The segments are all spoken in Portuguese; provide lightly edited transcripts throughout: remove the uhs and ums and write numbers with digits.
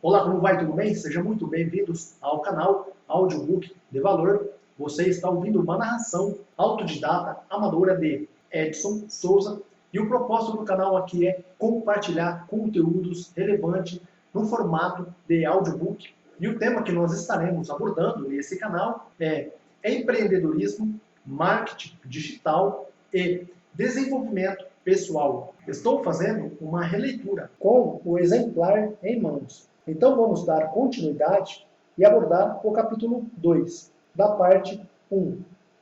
Olá, como vai? Tudo bem? Sejam muito bem-vindos ao canal Audiobook de Valor. Você está ouvindo uma narração autodidata amadora de Edson Souza e o propósito do canal aqui é compartilhar conteúdos relevantes no formato de audiobook. E o tema que nós estaremos abordando nesse canal é empreendedorismo, marketing digital e desenvolvimento pessoal. Estou fazendo uma releitura com o exemplar em mãos. Então vamos dar continuidade e abordar o capítulo 2, da parte 1,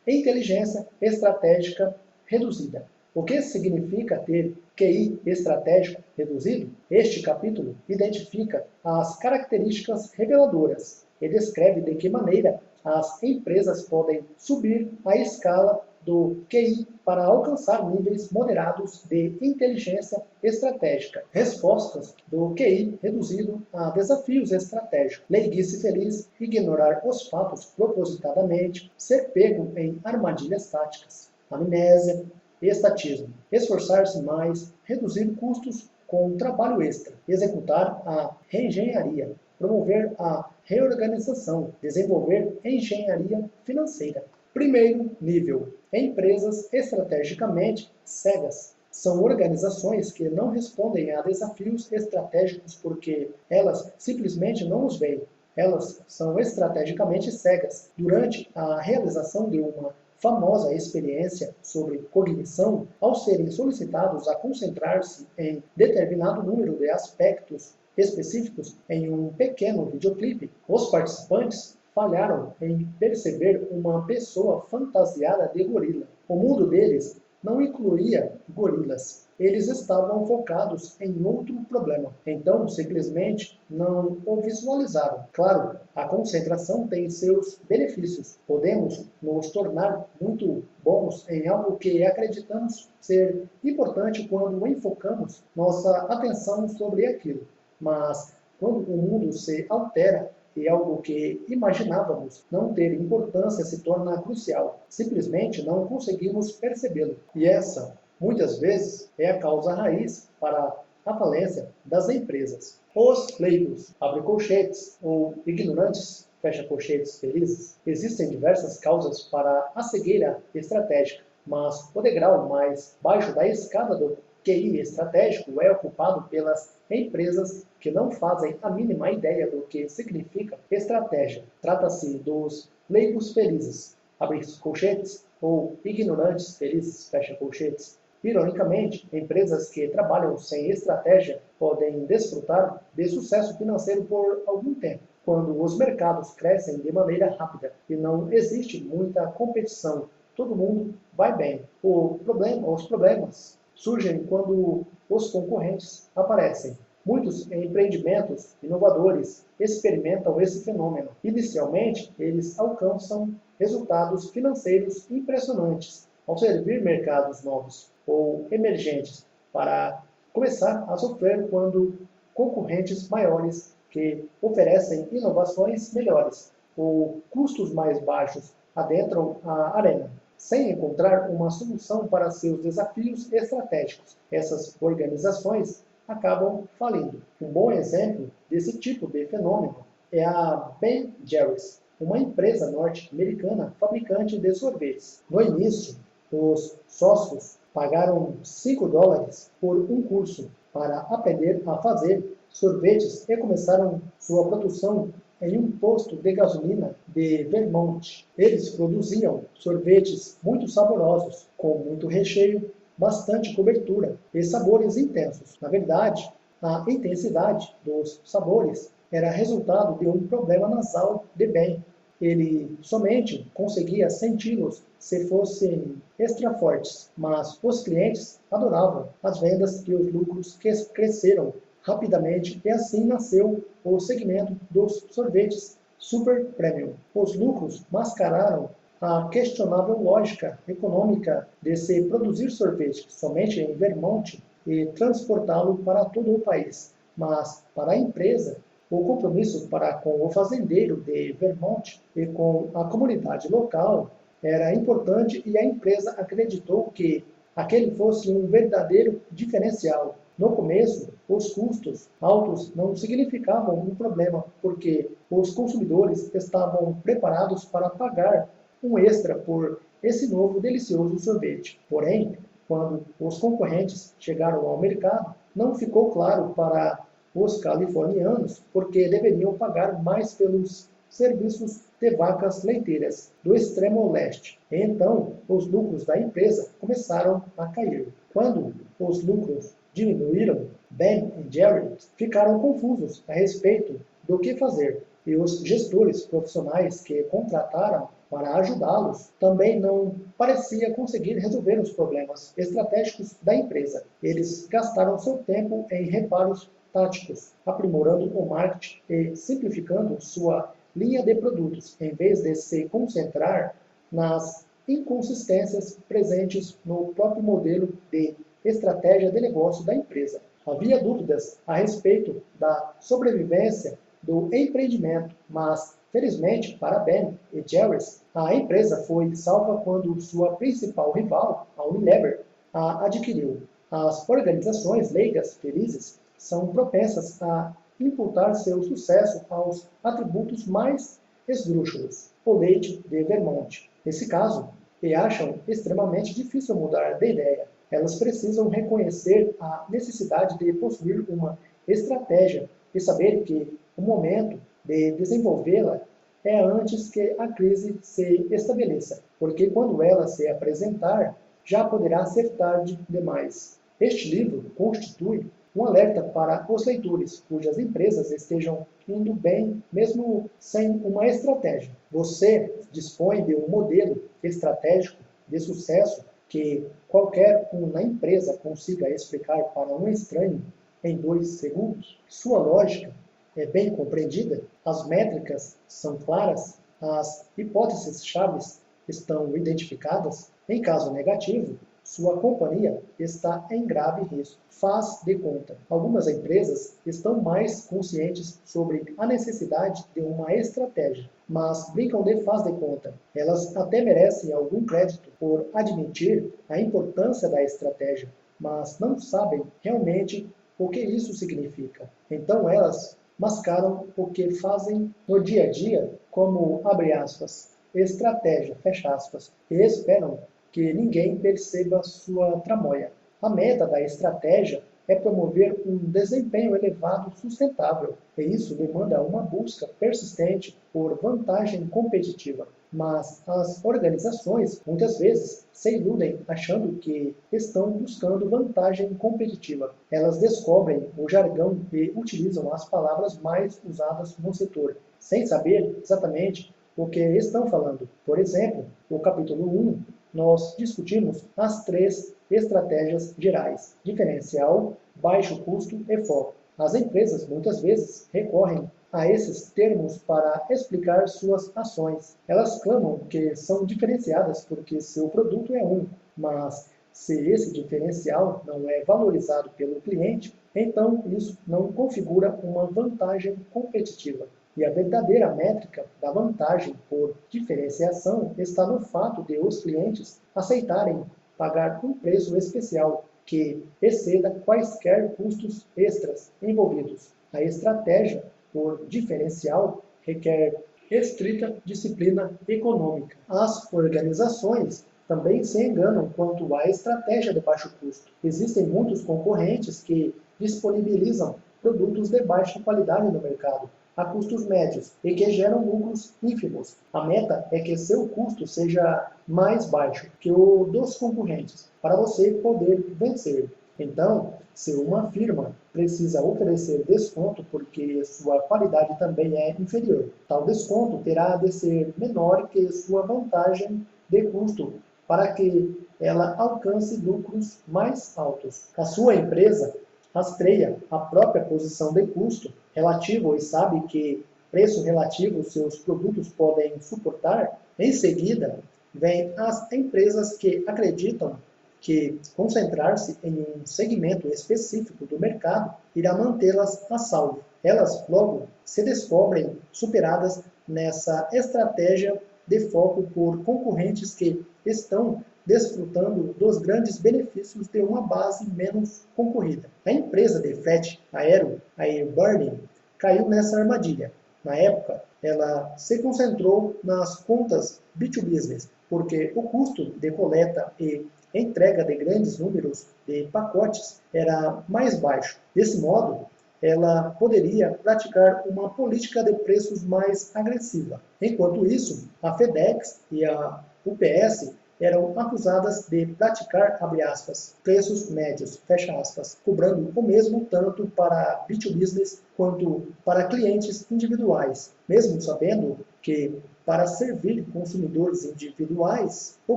inteligência estratégica reduzida. O que significa ter QI estratégico reduzido? Este capítulo identifica as características reveladoras e descreve de que maneira as empresas podem subir a escala do QI para alcançar níveis moderados de inteligência estratégica. Respostas do QI reduzido a desafios estratégicos. Leiguice feliz, ignorar os fatos propositadamente, ser pego em armadilhas táticas. Amnésia, estatismo. Esforçar-se mais, reduzir custos com trabalho extra. Executar a reengenharia. Promover a reorganização. Desenvolver engenharia financeira. Primeiro nível. Empresas estrategicamente cegas. São organizações que não respondem a desafios estratégicos porque elas simplesmente não os veem. Elas são estrategicamente cegas. Durante a realização de uma famosa experiência sobre cognição, ao serem solicitados a concentrar-se em determinado número de aspectos específicos em um pequeno videoclipe, os participantes falharam em perceber uma pessoa fantasiada de gorila. O mundo deles não incluía gorilas. Eles estavam focados em outro problema. Então, simplesmente não o visualizaram. Claro, a concentração tem seus benefícios. Podemos nos tornar muito bons em algo que acreditamos ser importante quando enfocamos nossa atenção sobre aquilo. Mas, quando o mundo se altera, e algo que imaginávamos não ter importância se torna crucial. Simplesmente não conseguimos percebê-lo. E essa, muitas vezes, é a causa raiz para a falência das empresas. Os leigos, abre colchetes, ou ignorantes, fecha colchetes felizes. Existem diversas causas para a cegueira estratégica, mas o degrau mais baixo da escada do QI estratégico é ocupado pelas empresas que não fazem a mínima ideia do que significa estratégia. Trata-se dos leigos felizes, abre colchetes, ou ignorantes felizes, fecha colchetes. Ironicamente, empresas que trabalham sem estratégia podem desfrutar de sucesso financeiro por algum tempo. Quando os mercados crescem de maneira rápida e não existe muita competição, todo mundo vai bem. Os problemas surgem quando os concorrentes aparecem. Muitos empreendimentos inovadores experimentam esse fenômeno. Inicialmente, eles alcançam resultados financeiros impressionantes ao servir mercados novos ou emergentes para começar a sofrer quando concorrentes maiores que oferecem inovações melhores ou custos mais baixos adentram a arena, sem encontrar uma solução para seus desafios estratégicos. Essas organizações acabam falindo. Um bom exemplo desse tipo de fenômeno é a Ben Jerry's, uma empresa norte-americana fabricante de sorvetes. No início, os sócios pagaram $5 por um curso para aprender a fazer sorvetes e começaram sua produção em um posto de gasolina de Vermont. Eles produziam sorvetes muito saborosos, com muito recheio, bastante cobertura e sabores intensos. Na verdade, a intensidade dos sabores era resultado de um problema nasal de Ben. Ele somente conseguia senti-los se fossem extra fortes, mas os clientes adoravam as vendas e os lucros que cresceram rapidamente e assim nasceu o segmento dos sorvetes super premium. Os lucros mascararam a questionável lógica econômica de se produzir sorvete somente em Vermont e transportá-lo para todo o país. Mas, para a empresa, o compromisso para com o fazendeiro de Vermont e com a comunidade local era importante e a empresa acreditou que aquele fosse um verdadeiro diferencial. No começo, os custos altos não significavam um problema, porque os consumidores estavam preparados para pagar um extra por esse novo delicioso sorvete. Porém, quando os concorrentes chegaram ao mercado, não ficou claro para os californianos porque deveriam pagar mais pelos serviços de vacas leiteiras do extremo leste. E então, os lucros da empresa começaram a cair. Quando os lucros diminuíram, Ben e Jerry ficaram confusos a respeito do que fazer, e os gestores profissionais que contrataram para ajudá-los também não parecia conseguir resolver os problemas estratégicos da empresa. Eles gastaram seu tempo em reparos táticos, aprimorando o marketing e simplificando sua linha de produtos, em vez de se concentrar nas inconsistências presentes no próprio modelo de estratégia de negócio da empresa. Havia dúvidas a respeito da sobrevivência do empreendimento, mas, felizmente para Ben e Jerry, a empresa foi salva quando sua principal rival, a Unilever, a adquiriu. As organizações leigas felizes são propensas a imputar seu sucesso aos atributos mais esdrúxulos, o leite de Vermont. Nesse caso, e acham extremamente difícil mudar de ideia. Elas precisam reconhecer a necessidade de possuir uma estratégia e saber que o momento de desenvolvê-la é antes que a crise se estabeleça, porque quando ela se apresentar, já poderá ser tarde demais. Este livro constitui um alerta para os leitores cujas empresas estejam indo bem, mesmo sem uma estratégia. Você dispõe de um modelo estratégico de sucesso que qualquer um na empresa consiga explicar para um estranho em 2 segundos? Sua lógica é bem compreendida? As métricas são claras? As hipóteses-chave estão identificadas? Em caso negativo, sua companhia está em grave risco. Faz de conta. Algumas empresas estão mais conscientes sobre a necessidade de uma estratégia, mas brincam de faz de conta. Elas até merecem algum crédito por admitir a importância da estratégia, mas não sabem realmente o que isso significa. Então elas mascaram o que fazem no dia a dia como, abre aspas, estratégia, fecha aspas, e esperam que ninguém perceba sua tramóia. A meta da estratégia é promover um desempenho elevado sustentável, e isso demanda uma busca persistente por vantagem competitiva. Mas as organizações, muitas vezes, se iludem achando que estão buscando vantagem competitiva. Elas descobrem o jargão e utilizam as palavras mais usadas no setor, sem saber exatamente o que estão falando. Por exemplo, no capítulo 1, nós discutimos as 3 estratégias gerais: diferencial, baixo custo e foco. As empresas muitas vezes recorrem a esses termos para explicar suas ações. Elas clamam que são diferenciadas porque seu produto é único, mas se esse diferencial não é valorizado pelo cliente, então isso não configura uma vantagem competitiva. E a verdadeira métrica da vantagem por diferenciação está no fato de os clientes aceitarem pagar um preço especial que exceda quaisquer custos extras envolvidos. A estratégia por diferencial requer estrita disciplina econômica. As organizações também se enganam quanto à estratégia de baixo custo. Existem muitos concorrentes que disponibilizam produtos de baixa qualidade no mercado, a custos médios, e que geram lucros ínfimos. A meta é que seu custo seja mais baixo que o dos concorrentes, para você poder vencer. Então, se uma firma precisa oferecer desconto porque sua qualidade também é inferior, tal desconto terá de ser menor que sua vantagem de custo para que ela alcance lucros mais altos. A sua empresa rastreia a própria posição de custo relativo e sabe que preço relativo seus produtos podem suportar. Em seguida, vem as empresas que acreditam que concentrar-se em um segmento específico do mercado irá mantê-las a salvo. Elas logo se descobrem superadas nessa estratégia de foco por concorrentes que estão desfrutando dos grandes benefícios de uma base menos concorrida. A empresa de frete aéreo, a Airburning, caiu nessa armadilha. Na época, ela se concentrou nas contas B2Business, porque o custo de coleta e entrega de grandes números de pacotes era mais baixo. Desse modo, ela poderia praticar uma política de preços mais agressiva. Enquanto isso, a FedEx e a UPS eram acusadas de praticar, abre aspas, preços médios, fecha aspas, cobrando o mesmo tanto para B2Business quanto para clientes individuais, mesmo sabendo que, para servir consumidores individuais, o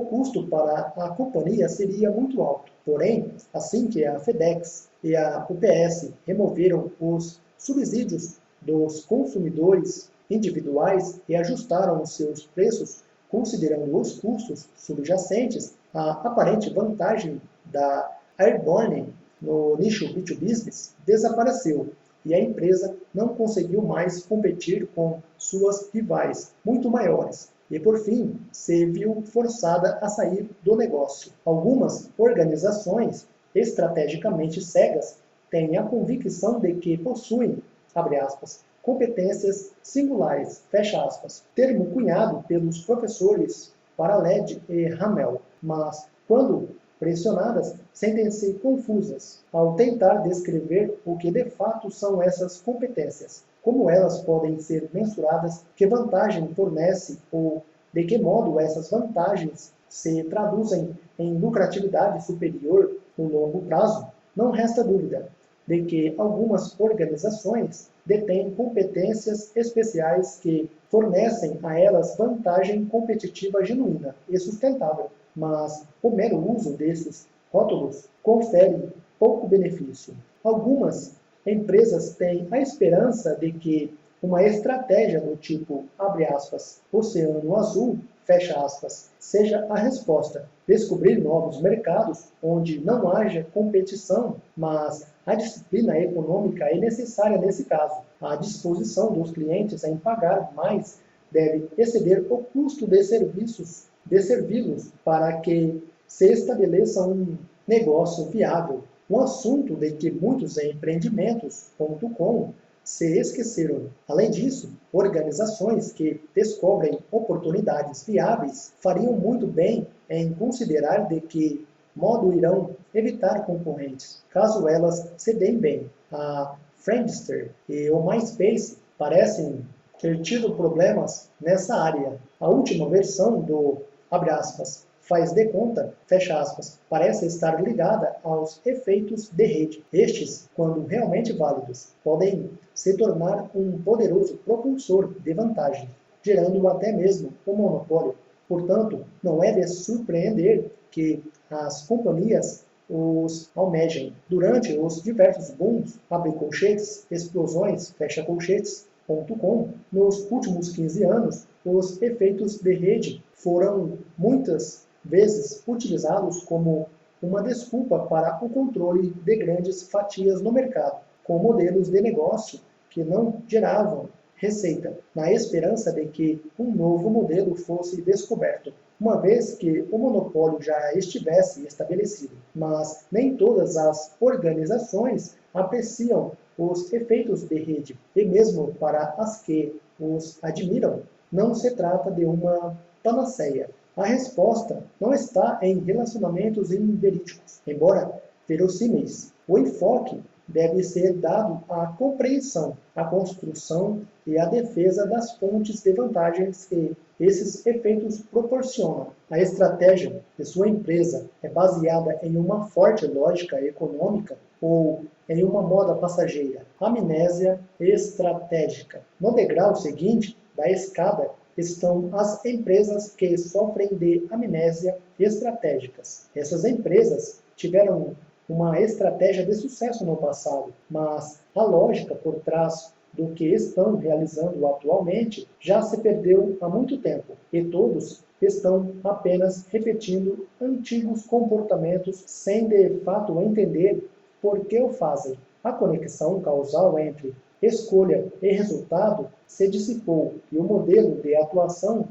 custo para a companhia seria muito alto. Porém, assim que a FedEx e a UPS removeram os subsídios dos consumidores individuais e ajustaram os seus preços, considerando os custos subjacentes, a aparente vantagem da Airborne no nicho B2Business desapareceu e a empresa não conseguiu mais competir com suas rivais muito maiores e, por fim, se viu forçada a sair do negócio. Algumas organizações estrategicamente cegas têm a convicção de que possuem, abre aspas, competências singulares, fecha aspas, termo cunhado pelos professores Paraled e Hamel, mas, quando pressionadas, sentem-se confusas ao tentar descrever o que de fato são essas competências, como elas podem ser mensuradas, que vantagem fornece ou de que modo essas vantagens se traduzem em lucratividade superior no longo prazo. Não resta dúvida de que algumas organizações detêm competências especiais que fornecem a elas vantagem competitiva genuína e sustentável, mas o mero uso desses rótulos confere pouco benefício. Algumas empresas têm a esperança de que uma estratégia do tipo, abre aspas, oceano azul, fecha aspas, seja a resposta. Descobrir novos mercados onde não haja competição, mas a disciplina econômica é necessária nesse caso. A disposição dos clientes em pagar mais deve exceder o custo de servi-los para que se estabeleça um negócio viável. Um assunto de que muitos empreendimentos.com se esqueceram. Além disso, organizações que descobrem oportunidades viáveis fariam muito bem em considerar de que modo irão evitar concorrentes, caso elas se deem bem. A Friendster e o MySpace parecem ter tido problemas nessa área. A última versão do, abre aspas, faz de conta, fecha aspas, parece estar ligada aos efeitos de rede. Estes, quando realmente válidos, podem se tornar um poderoso propulsor de vantagem, gerando até mesmo um monopólio. Portanto, não é de surpreender que as companhias os almejem. Durante os diversos booms, abre colchetes, explosões, fecha colchetes.com, nos últimos 15 anos, os efeitos de rede foram muitas vezes utilizados como uma desculpa para o controle de grandes fatias no mercado, com modelos de negócio que não geravam receita, na esperança de que um novo modelo fosse descoberto, uma vez que o monopólio já estivesse estabelecido. Mas nem todas as organizações apreciam os efeitos de rede, e mesmo para as que os admiram, não se trata de uma panaceia. A resposta não está em relacionamentos inverídicos, embora verossímeis. O enfoque deve ser dado à compreensão, à construção e à defesa das fontes de vantagens que esses efeitos proporcionam. A estratégia de sua empresa é baseada em uma forte lógica econômica ou em uma moda passageira, amnésia estratégica. No degrau seguinte da escada estão as empresas que sofrem de amnésia estratégicas. Essas empresas tiveram uma estratégia de sucesso no passado, mas a lógica por trás do que estão realizando atualmente já se perdeu há muito tempo e todos estão apenas repetindo antigos comportamentos sem de fato entender por que o fazem. A conexão causal entre escolha e resultado se dissipou e o modelo de atuação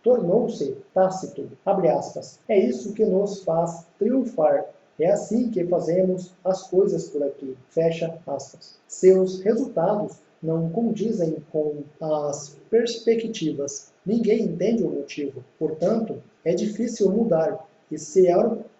tornou-se tácito, abre aspas. É isso que nos faz triunfar. É assim que fazemos as coisas por aqui, fecha aspas. Seus resultados não condizem com as perspectivas. Ninguém entende o motivo. Portanto, é difícil mudar.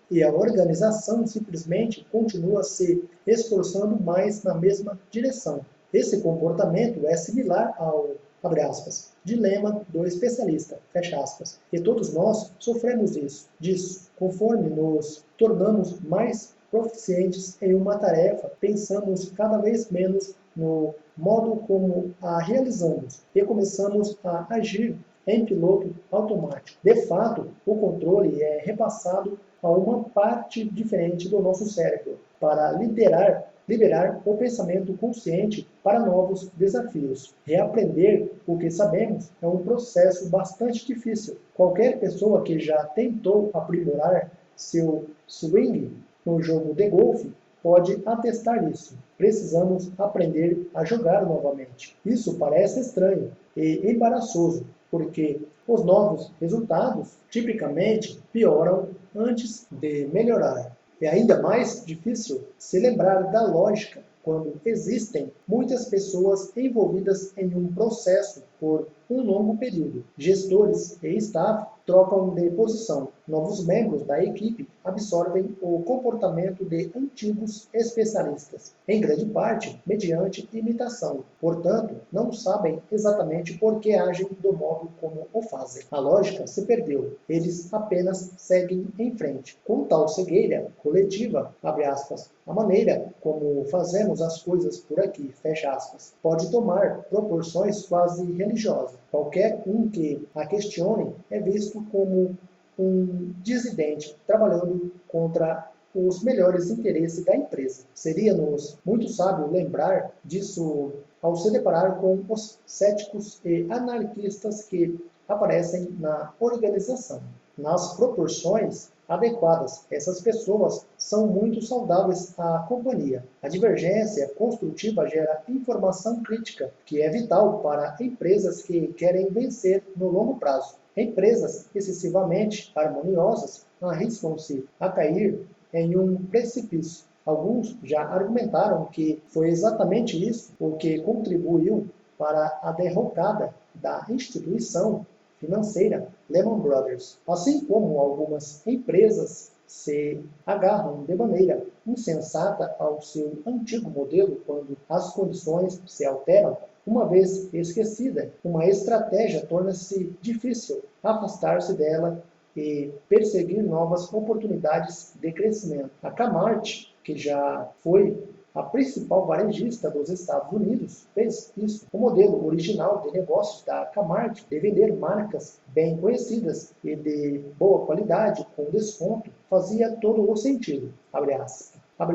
E a organização simplesmente continua se esforçando mais na mesma direção. Esse comportamento é similar ao, abre aspas, dilema do especialista, fecha aspas. E todos nós sofremos disso. Conforme nos tornamos mais proficientes em uma tarefa, pensamos cada vez menos no modo como a realizamos e começamos a agir em piloto automático. De fato, o controle é repassado a uma parte diferente do nosso cérebro para liberar o pensamento consciente para novos desafios. Reaprender o que sabemos é um processo bastante difícil. Qualquer pessoa que já tentou aprimorar seu swing no jogo de golfe pode atestar isso. Precisamos aprender a jogar novamente. Isso parece estranho e embaraçoso, porque os novos resultados tipicamente pioram antes de melhorar. É ainda mais difícil se lembrar da lógica quando existem muitas pessoas envolvidas em um processo por um longo período. Gestores e staff trocam de posição. Novos membros da equipe absorvem o comportamento de antigos especialistas, em grande parte mediante imitação. Portanto, não sabem exatamente por que agem do modo como o fazem. A lógica se perdeu. Eles apenas seguem em frente. Com tal cegueira coletiva, abre aspas, a maneira como fazemos as coisas por aqui, fecha aspas, pode tomar proporções quase religiosas. Qualquer um que a questione é visto como um dissidente trabalhando contra os melhores interesses da empresa. Seria-nos muito sábio lembrar disso ao se deparar com os céticos e anarquistas que aparecem na organização. Nas proporções adequadas, essas pessoas são muito saudáveis à companhia. A divergência construtiva gera informação crítica, que é vital para empresas que querem vencer no longo prazo. Empresas excessivamente harmoniosas arriscam-se a cair em um precipício. Alguns já argumentaram que foi exatamente isso o que contribuiu para a derrocada da instituição financeira Lehman Brothers. Assim como algumas empresas se agarram de maneira insensata ao seu antigo modelo quando as condições se alteram, uma vez esquecida, uma estratégia torna-se difícil afastar-se dela e perseguir novas oportunidades de crescimento. A Kmart, que já foi a principal varejista dos Estados Unidos, fez isso. O modelo original de negócios da Kmart de vender marcas bem conhecidas e de boa qualidade com desconto fazia todo o sentido. Abre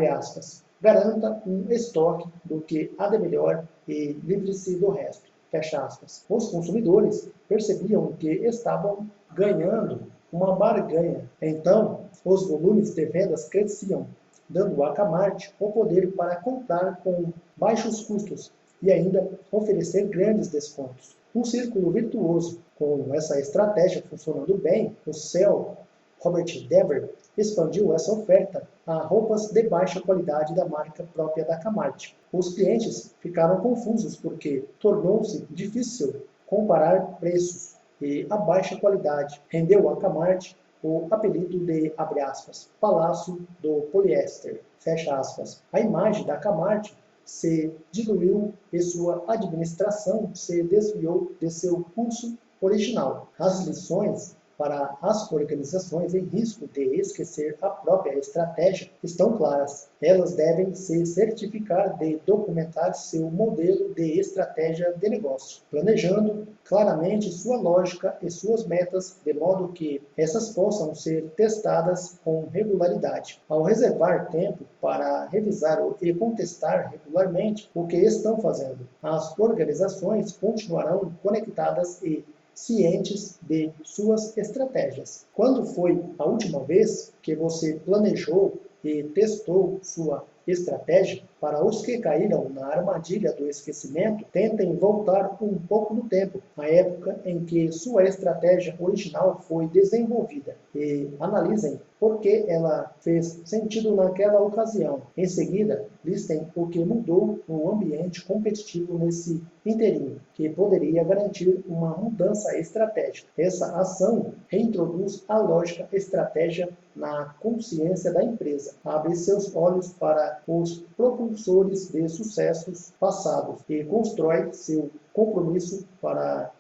aspas. Garanta um estoque do que há de melhor e livre-se do resto. Fecha aspas. Os consumidores percebiam que estavam ganhando uma barganha. Então, os volumes de vendas cresciam, dando à Kmart o poder para comprar com baixos custos e ainda oferecer grandes descontos. Um círculo virtuoso. Com essa estratégia funcionando bem, o CEO Robert Dever expandiu essa oferta a roupas de baixa qualidade da marca própria da Kmart. Os clientes ficaram confusos porque tornou-se difícil comparar preços e a baixa qualidade rendeu à Kmart o apelido de, abre aspas, Palácio do Poliéster, fecha aspas. A imagem da Kmart se diluiu e sua administração se desviou de seu curso original. As lições para as organizações em risco de esquecer a própria estratégia estão claras. Elas devem se certificar de documentar seu modelo de estratégia de negócio, planejando claramente sua lógica e suas metas, de modo que essas possam ser testadas com regularidade. Ao reservar tempo para revisar e contestar regularmente o que estão fazendo, as organizações continuarão conectadas e cientes de suas estratégias. Quando foi a última vez que você planejou e testou sua estratégia, para os que caíram na armadilha do esquecimento, tentem voltar um pouco no tempo, à época em que sua estratégia original foi desenvolvida, e analisem por que ela fez sentido naquela ocasião. Em seguida, listem o que mudou no ambiente competitivo nesse inteirinho, que poderia garantir uma mudança estratégica. Essa ação reintroduz a lógica estratégia na consciência da empresa, abre seus olhos para os propulsores de sucessos passados e constrói seu compromisso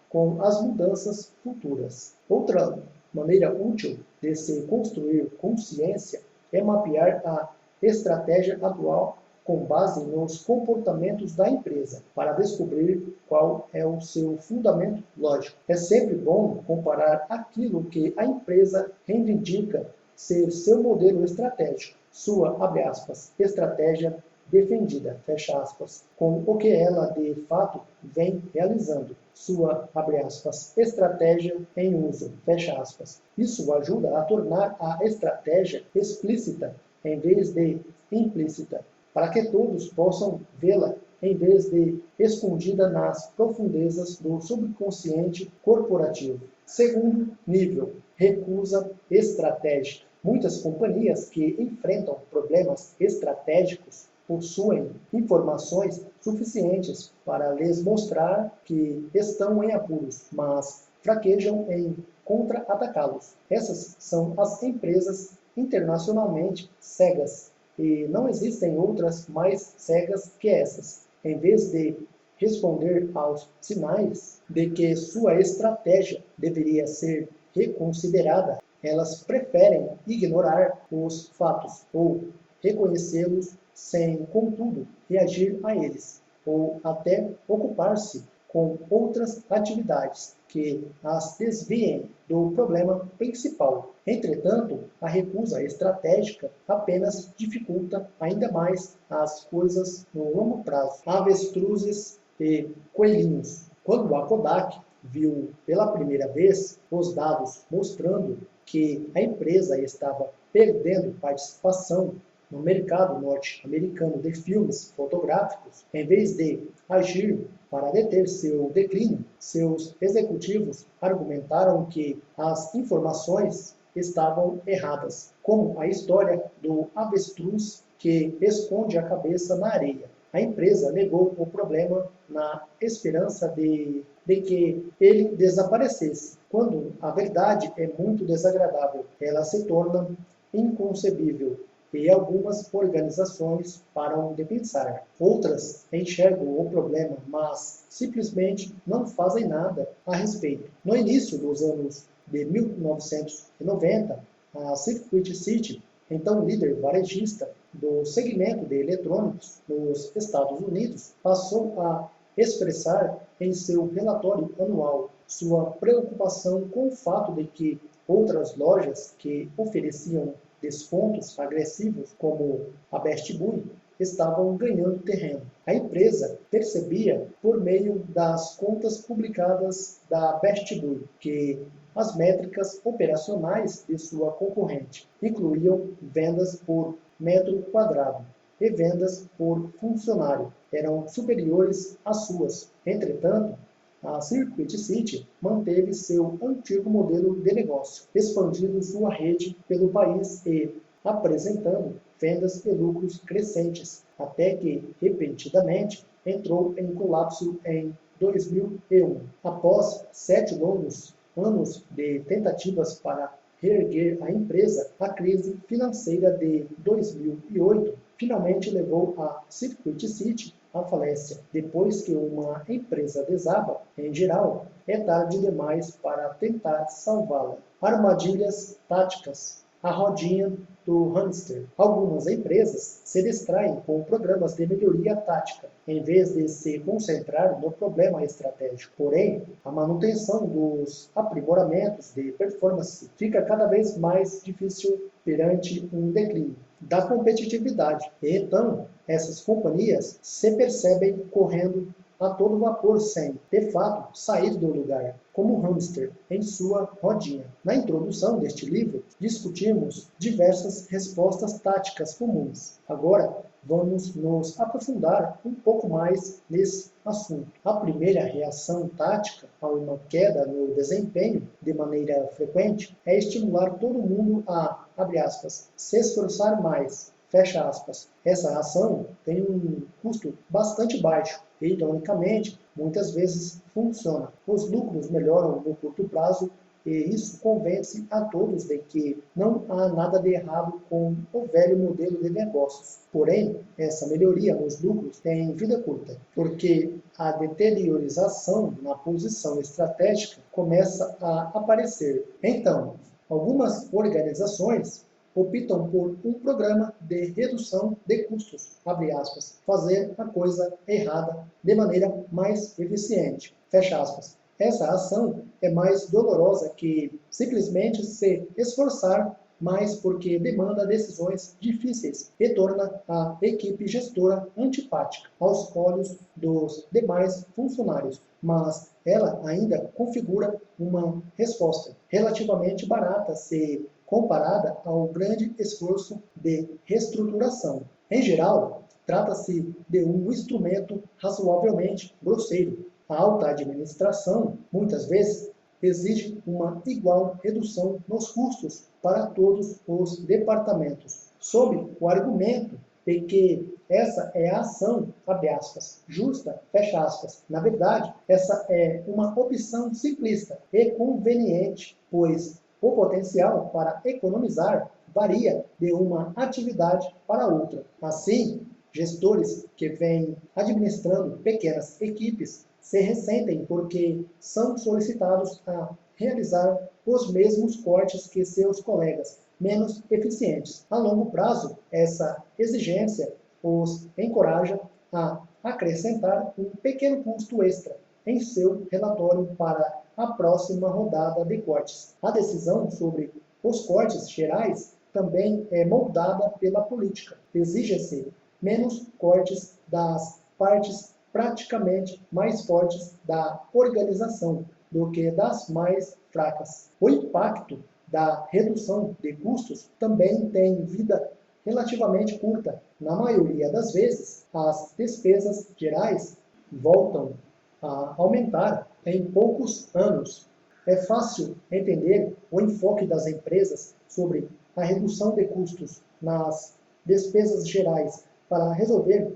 com as mudanças futuras. Outra maneira útil de se construir consciência é mapear a estratégia atual com base nos comportamentos da empresa, para descobrir qual é o seu fundamento lógico. É sempre bom comparar aquilo que a empresa reivindica ser seu modelo estratégico, sua, abre aspas, estratégia defendida, fecha aspas, com o que ela de fato vem realizando, sua, abre aspas, estratégia em uso, fecha aspas. Isso ajuda a tornar a estratégia explícita em vez de implícita, para que todos possam vê-la em vez de escondida nas profundezas do subconsciente corporativo. Segundo nível, recusa estratégica. Muitas companhias que enfrentam problemas estratégicos possuem informações suficientes para lhes mostrar que estão em apuros, mas fraquejam em contra-atacá-los. Essas são as empresas internacionalmente cegas, e não existem outras mais cegas que essas. Em vez de responder aos sinais de que sua estratégia deveria ser reconsiderada, elas preferem ignorar os fatos ou reconhecê-los sem, contudo, reagir a eles, ou até ocupar-se com outras atividades que as desviem do problema principal. Entretanto, a recusa estratégica apenas dificulta ainda mais as coisas no longo prazo. Avestruzes e coelhinhos. Quando a Kodak viu pela primeira vez os dados mostrando que a empresa estava perdendo participação no mercado norte-americano de filmes fotográficos, em vez de agir para deter seu declínio, seus executivos argumentaram que as informações estavam erradas, como a história do avestruz que esconde a cabeça na areia. A empresa negou o problema na esperança de que ele desaparecesse. Quando a verdade é muito desagradável, ela se torna inconcebível e algumas organizações param de pensar. Outras enxergam o problema, mas simplesmente não fazem nada a respeito. No início dos anos de 1990, a Circuit City, então líder varejista do segmento de eletrônicos nos Estados Unidos, passou a expressar em seu relatório anual sua preocupação com o fato de que outras lojas que ofereciam descontos agressivos, como a Best Buy, estavam ganhando terreno. A empresa percebia, por meio das contas publicadas da Best Buy, que as métricas operacionais de sua concorrente incluíam vendas por metro quadrado e vendas por funcionário eram superiores às suas. Entretanto, a Circuit City manteve seu antigo modelo de negócio, expandindo sua rede pelo país e apresentando vendas e lucros crescentes, até que, repentinamente, entrou em colapso em 2001. Após 7 longos anos de tentativas para reerguer a empresa, a crise financeira de 2008 finalmente levou a Circuit City à falência. Depois que uma empresa desaba, em geral, é tarde demais para tentar salvá-la. Armadilhas táticas. A rodinha do hamster. Algumas empresas se distraem com programas de melhoria tática, em vez de se concentrar no problema estratégico. Porém, a manutenção dos aprimoramentos de performance fica cada vez mais difícil perante um declínio da competitividade. E então, essas companhias se percebem correndo a todo vapor sem, de fato, sair do lugar, como um hamster em sua rodinha. Na introdução deste livro, discutimos diversas respostas táticas comuns. Agora, vamos nos aprofundar um pouco mais nesse assunto. A primeira reação tática a uma queda no desempenho de maneira frequente é estimular todo mundo a, abre aspas, se esforçar mais, fecha aspas. Essa ação tem um custo bastante baixo e, ironicamente, muitas vezes funciona. Os lucros melhoram no curto prazo e isso convence a todos de que não há nada de errado com o velho modelo de negócios. Porém, essa melhoria nos lucros tem vida curta, porque a deteriorização na posição estratégica começa a aparecer. Então, algumas organizações optam por um programa de redução de custos, abre aspas, fazer a coisa errada de maneira mais eficiente, fecha aspas. Essa ação é mais dolorosa que simplesmente se esforçar mais porque demanda decisões difíceis e torna a equipe gestora antipática aos olhos dos demais funcionários. Mas ela ainda configura uma resposta relativamente barata se comparada ao grande esforço de reestruturação. Em geral, trata-se de um instrumento razoavelmente grosseiro. A alta administração, muitas vezes, exige uma igual redução nos custos para todos os departamentos, sob o argumento de que essa é a ação, abre aspas, justa, fecha aspas. Na verdade, essa é uma opção simplista e conveniente, pois o potencial para economizar varia de uma atividade para outra. Assim, gestores que vêm administrando pequenas equipes se ressentem porque são solicitados a realizar os mesmos cortes que seus colegas menos eficientes. A longo prazo, essa exigência os encoraja a acrescentar um pequeno custo extra em seu relatório para a próxima rodada de cortes. A decisão sobre os cortes gerais também é moldada pela política. Exige-se menos cortes das partes praticamente mais fortes da organização do que das mais fracas. O impacto da redução de custos também tem vida relativamente curta. Na maioria das vezes, as despesas gerais voltam a aumentar em poucos anos. É fácil entender o enfoque das empresas sobre a redução de custos nas despesas gerais para resolver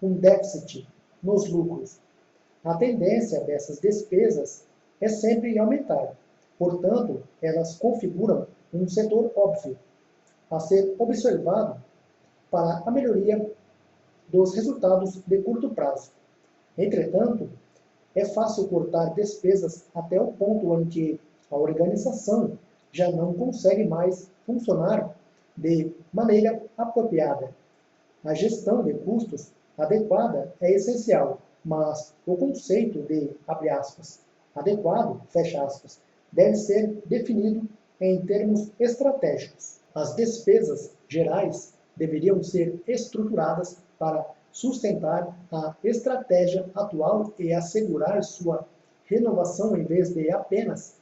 um déficit nos lucros. A tendência dessas despesas é sempre aumentar. Portanto, elas configuram um setor óbvio a ser observado para a melhoria dos resultados de curto prazo. Entretanto, é fácil cortar despesas até o ponto em que a organização já não consegue mais funcionar de maneira apropriada. A gestão de custos adequada é essencial, mas o conceito de, abre aspas, adequado, fecha aspas, deve ser definido em termos estratégicos. As despesas gerais deveriam ser estruturadas para sustentar a estratégia atual e assegurar sua renovação em vez de apenas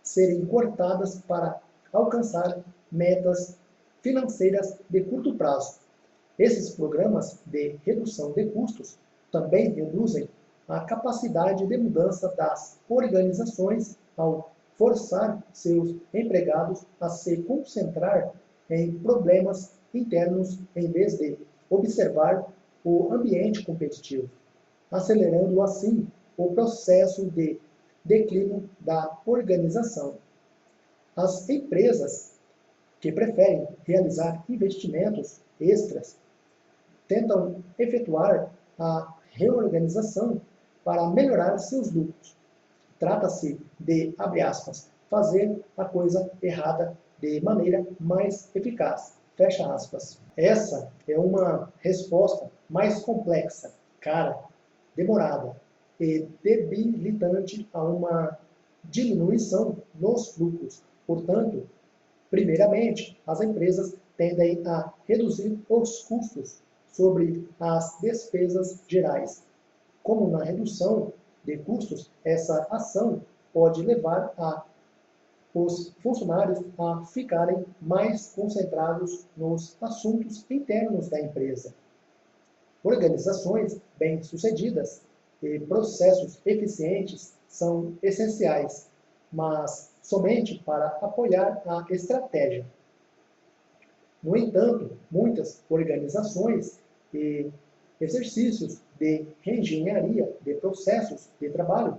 serem cortadas para alcançar metas financeiras de curto prazo. Esses programas de redução de custos também reduzem a capacidade de mudança das organizações ao forçar seus empregados a se concentrar em problemas internos em vez de observar o ambiente competitivo, acelerando assim o processo de declínio da organização. As empresas que preferem realizar investimentos extras tentam efetuar a reorganização para melhorar seus lucros. Trata-se de, abre aspas, fazer a coisa errada de maneira mais eficaz, fecha aspas. Essa é uma resposta mais complexa, cara, demorada e debilitante a uma diminuição nos lucros. Portanto, primeiramente, as empresas tendem a reduzir os custos sobre as despesas gerais. Como na redução de custos, essa ação pode levar os funcionários a ficarem mais concentrados nos assuntos internos da empresa. Organizações bem-sucedidas e processos eficientes são essenciais, mas somente para apoiar a estratégia. No entanto, muitas organizações e exercícios de reengenharia de processos de trabalho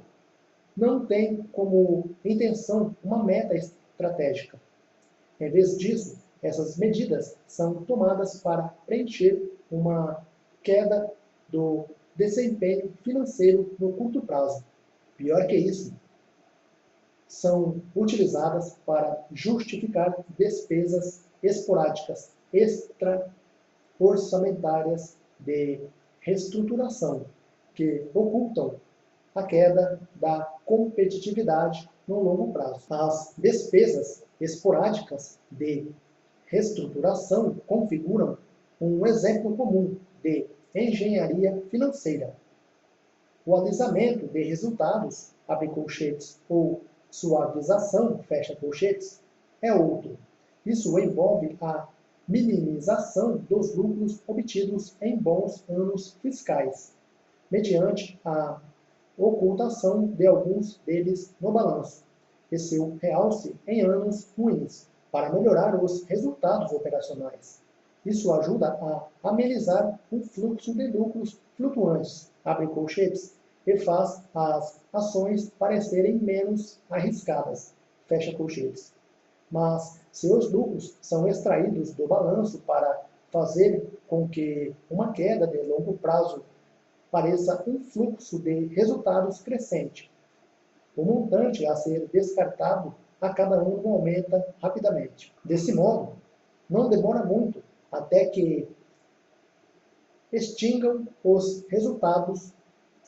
não têm como intenção uma meta estratégica. Em vez disso, essas medidas são tomadas para preencher uma queda do desempenho financeiro no curto prazo. Pior que isso, são utilizadas para justificar despesas esporádicas extra-orçamentárias de reestruturação, que ocultam a queda da competitividade no longo prazo. As despesas esporádicas de reestruturação configuram um exemplo comum de engenharia financeira. O alisamento de resultados, abre colchetes, ou suavização, fecha colchetes, é outro. Isso envolve a minimização dos lucros obtidos em bons anos fiscais, mediante a ocultação de alguns deles no balanço, e seu realce em anos ruins, para melhorar os resultados operacionais. Isso ajuda a amenizar o fluxo de lucros flutuantes, abre colchetes, e faz as ações parecerem menos arriscadas, fecha colchetes. Mas seus lucros são extraídos do balanço para fazer com que uma queda de longo prazo pareça um fluxo de resultados crescente. O montante a ser descartado a cada ano aumenta rapidamente. Desse modo, não demora muito até que extingam os resultados,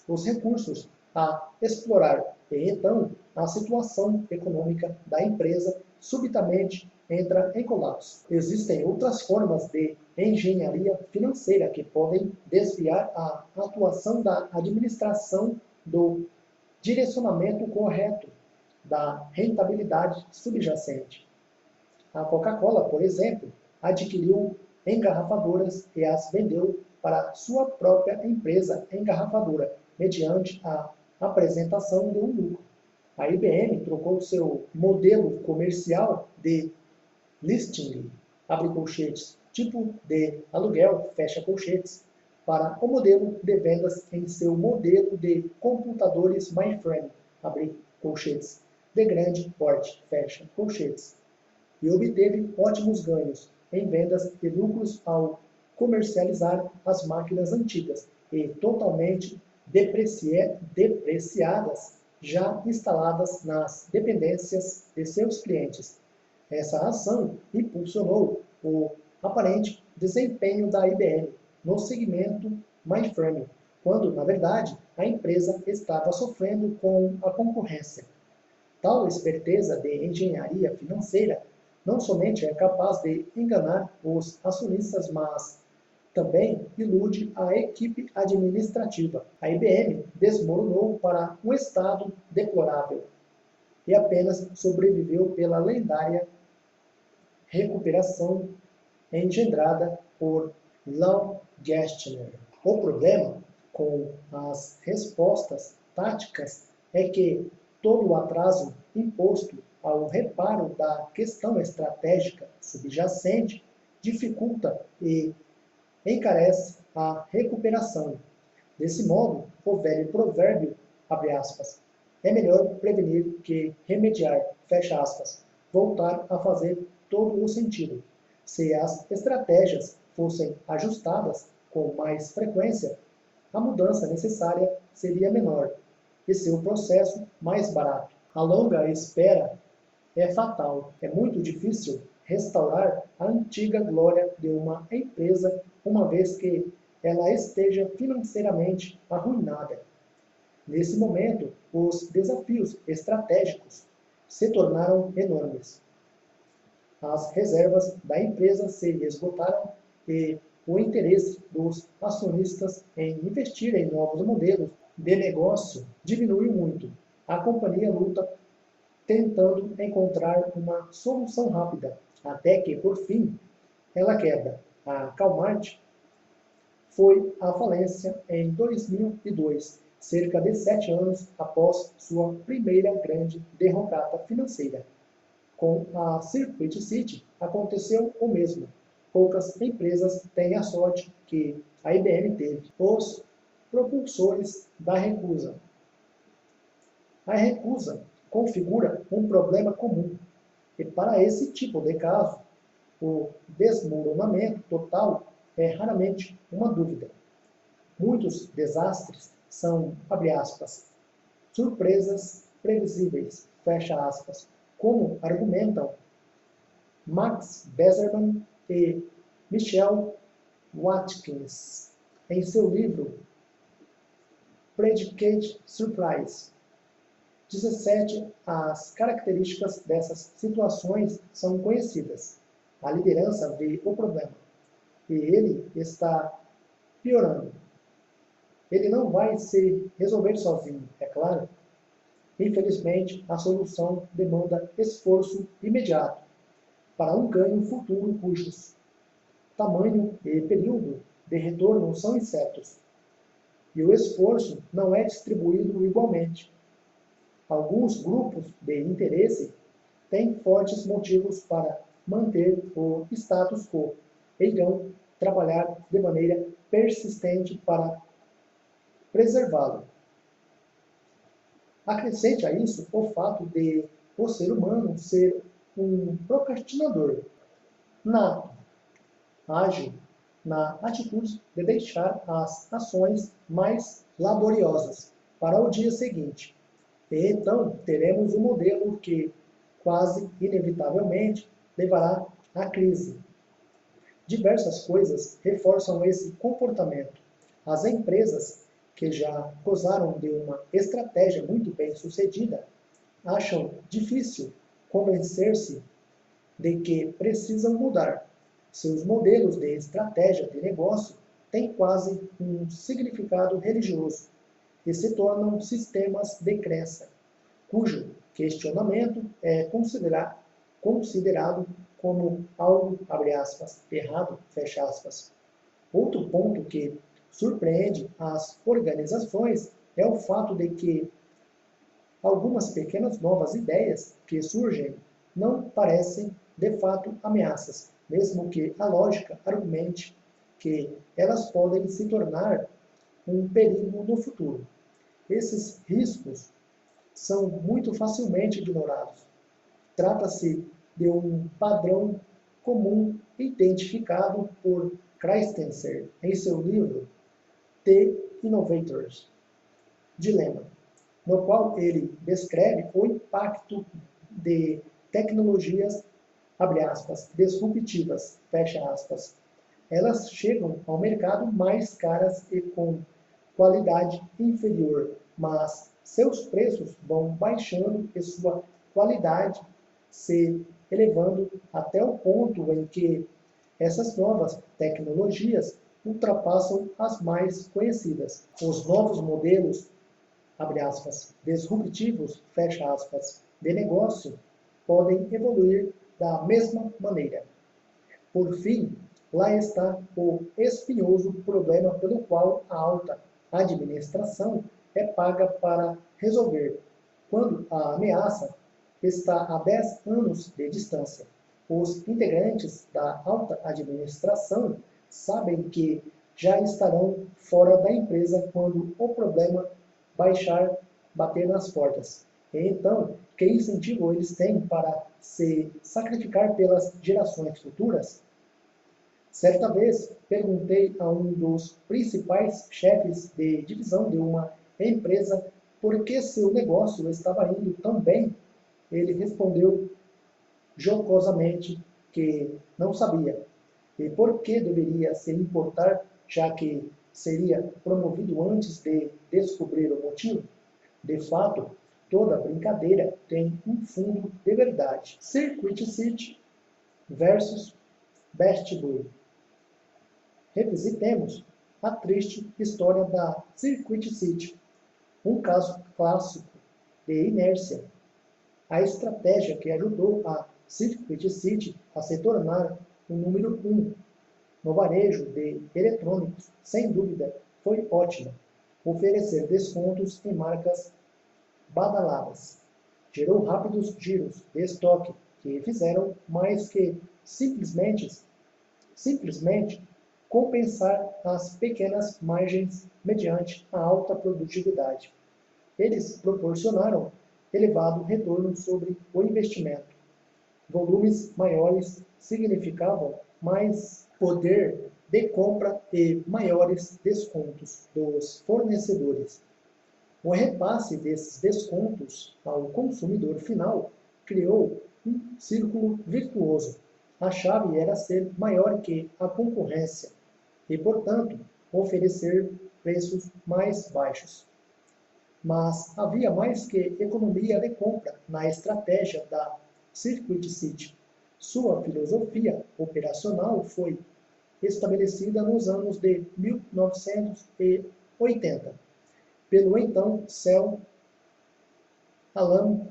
os recursos a explorar, e então a situação econômica da empresa subitamente entra em colapso. Existem outras formas de engenharia financeira que podem desviar a atuação da administração do direcionamento correto da rentabilidade subjacente. A Coca-Cola, por exemplo, adquiriu engarrafadoras e as vendeu para sua própria empresa engarrafadora, mediante a apresentação de um lucro. A IBM trocou seu modelo comercial de listing, abre colchetes, tipo de aluguel, fecha colchetes, para o modelo de vendas em seu modelo de computadores mainframe, abre colchetes, de grande porte, fecha colchetes, e obteve ótimos ganhos em vendas e lucros ao comercializar as máquinas antigas e totalmente depreciadas, já instaladas nas dependências de seus clientes. Essa ação impulsionou o aparente desempenho da IBM no segmento mainframe, quando, na verdade, a empresa estava sofrendo com a concorrência. Tal esperteza de engenharia financeira não somente é capaz de enganar os acionistas, mas também ilude a equipe administrativa. A IBM desmoronou para um estado deplorável e apenas sobreviveu pela lendária recuperação engendrada por Lou Gerstner. O problema com as respostas táticas é que todo o atraso imposto ao reparo da questão estratégica subjacente dificulta e encarece a recuperação. Desse modo, o velho provérbio, abre aspas, é melhor prevenir que remediar, fecha aspas, voltar a fazer todo o sentido. Se as estratégias fossem ajustadas com mais frequência, a mudança necessária seria menor e seu processo mais barato. A longa espera é fatal. É muito difícil restaurar a antiga glória de uma empresa uma vez que ela esteja financeiramente arruinada. Nesse momento, os desafios estratégicos se tornaram enormes. As reservas da empresa se esgotaram e o interesse dos acionistas em investir em novos modelos de negócio diminuiu muito. A companhia luta tentando encontrar uma solução rápida, até que, por fim, ela quebra. A Walmart foi à falência em 2002, cerca de 7 anos após sua primeira grande derrocada financeira. Com a Circuit City aconteceu o mesmo. Poucas empresas têm a sorte que a IBM teve. Os propulsores da recusa. A recusa configura um problema comum, e para esse tipo de caso, o desmoronamento total é raramente uma dúvida. Muitos desastres são, abre aspas, surpresas previsíveis, fecha aspas, como argumentam Max Beserman e Michelle Watkins em seu livro Predicate Surprise. 17. As características dessas situações são conhecidas. A liderança vê o problema e ele está piorando. Ele não vai se resolver sozinho, é claro. Infelizmente, a solução demanda esforço imediato para um ganho futuro cujos tamanho e período de retorno são incertos. E o esforço não é distribuído igualmente. Alguns grupos de interesse têm fortes motivos para manter o status quo e irão trabalhar de maneira persistente para preservá-lo. Acrescente a isso o fato de o ser humano ser um procrastinador nato, ágil na atitude de deixar as ações mais laboriosas para o dia seguinte. E então teremos um modelo que, quase inevitavelmente, levará à crise. Diversas coisas reforçam esse comportamento. As empresas que já gozaram de uma estratégia muito bem sucedida acham difícil convencer-se de que precisam mudar. Seus modelos de estratégia de negócio têm quase um significado religioso e se tornam sistemas de crença, cujo questionamento é considerado como algo, abre aspas, errado, fecha aspas. Outro ponto que surpreende as organizações é o fato de que algumas pequenas novas ideias que surgem não parecem de fato ameaças, mesmo que a lógica argumente que elas podem se tornar um perigo no futuro. Esses riscos são muito facilmente ignorados. Trata-se de um padrão comum identificado por Christensen em seu livro The Innovator's Dilemma, no qual ele descreve o impacto de tecnologias, abre aspas, disruptivas, fecha aspas. Elas chegam ao mercado mais caras e com qualidade inferior, mas seus preços vão baixando e sua qualidade se elevando até o ponto em que essas novas tecnologias ultrapassam as mais conhecidas. Os novos modelos, abre aspas, disruptivos, fecha aspas, de negócio podem evoluir da mesma maneira. Por fim, lá está o espinhoso problema pelo qual a alta administração é paga para resolver, quando a ameaça está a 10 anos de distância. Os integrantes da alta administração sabem que já estarão fora da empresa quando o problema bater nas portas. E então, que incentivo eles têm para se sacrificar pelas gerações futuras? Certa vez, perguntei a um dos principais chefes de divisão de uma empresa por que seu negócio estava indo tão bem. Ele respondeu jocosamente que não sabia e por que deveria se importar, já que seria promovido antes de descobrir o motivo. De fato, toda brincadeira tem um fundo de verdade. Circuit City versus Best Buy. Revisitemos a triste história da Circuit City, um caso clássico de inércia. A estratégia que ajudou a Circuit City a se tornar o número 1 no varejo de eletrônicos, sem dúvida, foi ótima. Oferecer descontos em marcas badaladas. Gerou rápidos giros de estoque que fizeram mais que simplesmente compensar as pequenas margens mediante a alta produtividade. Eles proporcionaram elevado retorno sobre o investimento. Volumes maiores significavam mais poder de compra e maiores descontos dos fornecedores. O repasse desses descontos ao consumidor final criou um círculo virtuoso. A chave era ser maior que a concorrência e, portanto, oferecer preços mais baixos. Mas havia mais que economia de compra na estratégia da Circuit City. Sua filosofia operacional foi estabelecida nos anos de 1980 pelo então Sir Alan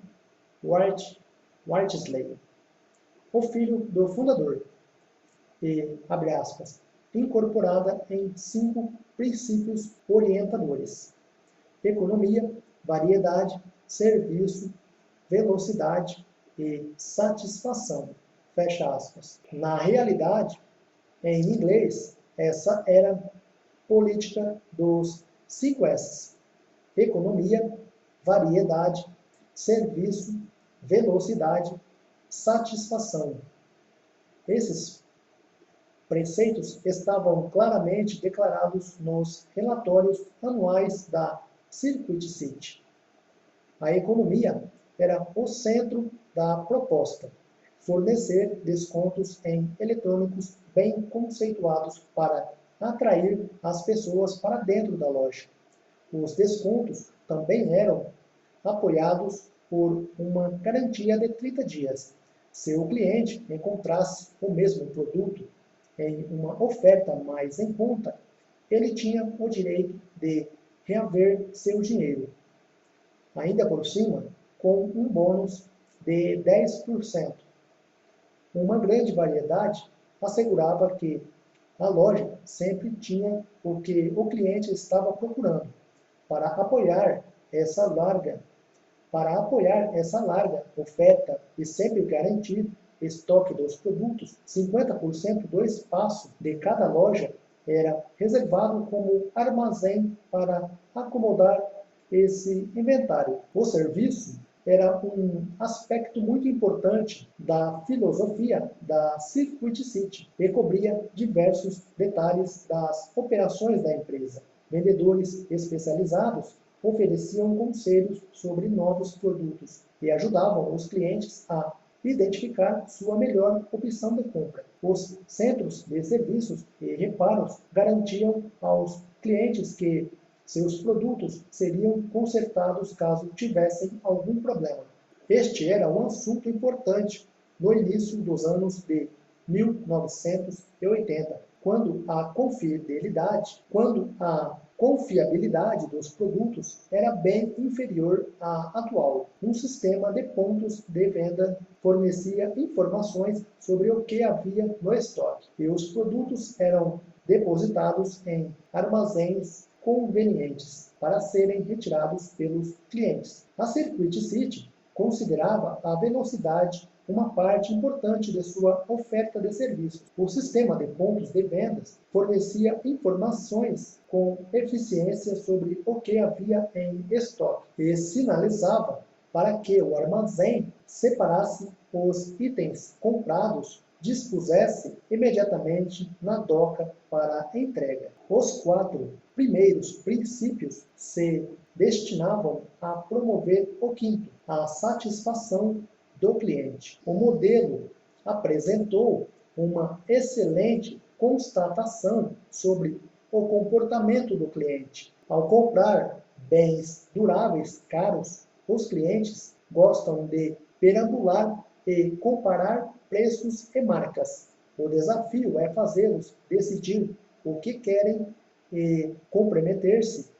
Whitesley, o filho do fundador, e, abre aspas, incorporada em 5 princípios orientadores: economia, variedade, serviço, velocidade e satisfação, fecha aspas. Na realidade, em inglês, essa era a política dos 5 S's: economia, variedade, serviço, velocidade, satisfação. Esses preceitos estavam claramente declarados nos relatórios anuais da Circuit City. A economia era o centro da proposta: fornecer descontos em eletrônicos bem conceituados para atrair as pessoas para dentro da loja. Os descontos também eram apoiados por uma garantia de 30 dias. Se o cliente encontrasse o mesmo produto em uma oferta mais em conta, ele tinha o direito de reaver seu dinheiro, ainda por cima, com um bônus de 10%. Uma grande variedade assegurava que a loja sempre tinha o que o cliente estava procurando. Para apoiar essa larga oferta e sempre garantir estoque dos produtos, 50% do espaço de cada loja era reservado como armazém para acomodar esse inventário. O serviço era um aspecto muito importante da filosofia da Circuit City e cobria diversos detalhes das operações da empresa. Vendedores especializados ofereciam conselhos sobre novos produtos e ajudavam os clientes a identificar sua melhor opção de compra. Os centros de serviços e reparos garantiam aos clientes que seus produtos seriam consertados caso tivessem algum problema. Este era um assunto importante no início dos anos de 1980, quando a confiabilidade dos produtos era bem inferior à atual. Um sistema de pontos de venda fornecia informações sobre o que havia no estoque, e os produtos eram depositados em armazéns convenientes para serem retirados pelos clientes. A Circuit City considerava a velocidade uma parte importante de sua oferta de serviços. O sistema de pontos de vendas fornecia informações com eficiência sobre o que havia em estoque e sinalizava para que o armazém separasse os itens comprados, dispusesse imediatamente na doca para entrega. Os 4 primeiros princípios se destinavam a promover o quinto, a satisfação do cliente. O modelo apresentou uma excelente constatação sobre o comportamento do cliente. Ao comprar bens duráveis caros, os clientes gostam de perambular e comparar preços e marcas. O desafio é fazê-los decidir o que querem e comprometer-se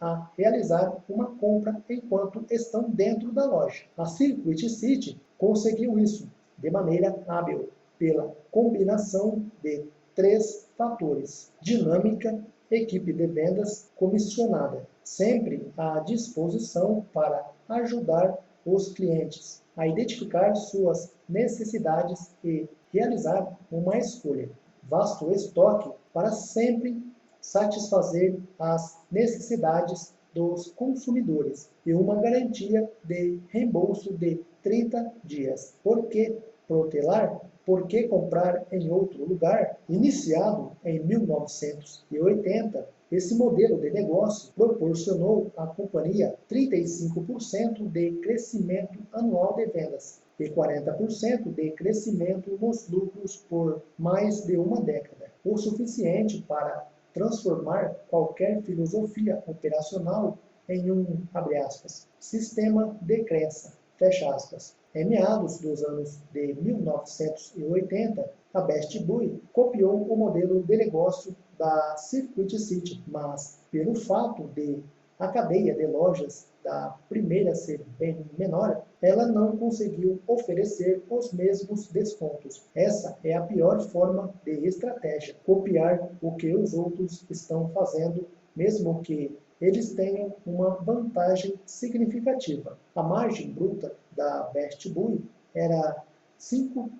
a realizar uma compra enquanto estão dentro da loja. A Circuit City conseguiu isso de maneira hábil. pela combinação de 3 fatores: dinâmica, equipe de vendas comissionada, sempre à disposição para ajudar os clientes a identificar suas necessidades e realizar uma escolha. Vasto estoque para sempre satisfazer as necessidades dos consumidores e uma garantia de reembolso de 30 dias. Por que protelar? Por que comprar em outro lugar? Iniciado em 1980, esse modelo de negócio proporcionou à companhia 35% de crescimento anual de vendas e 40% de crescimento nos lucros por mais de uma década, o suficiente para transformar qualquer filosofia operacional em um, abre aspas, sistema de crença, fecha aspas. Em meados dos anos de 1980, a Best Buy copiou o modelo de negócio da Circuit City, mas pelo fato de a cadeia de lojas da primeira ser bem menor, ela não conseguiu oferecer os mesmos descontos. Essa é a pior forma de estratégia, copiar o que os outros estão fazendo, mesmo que eles tenham uma vantagem significativa. A margem bruta da Best Buy era 5%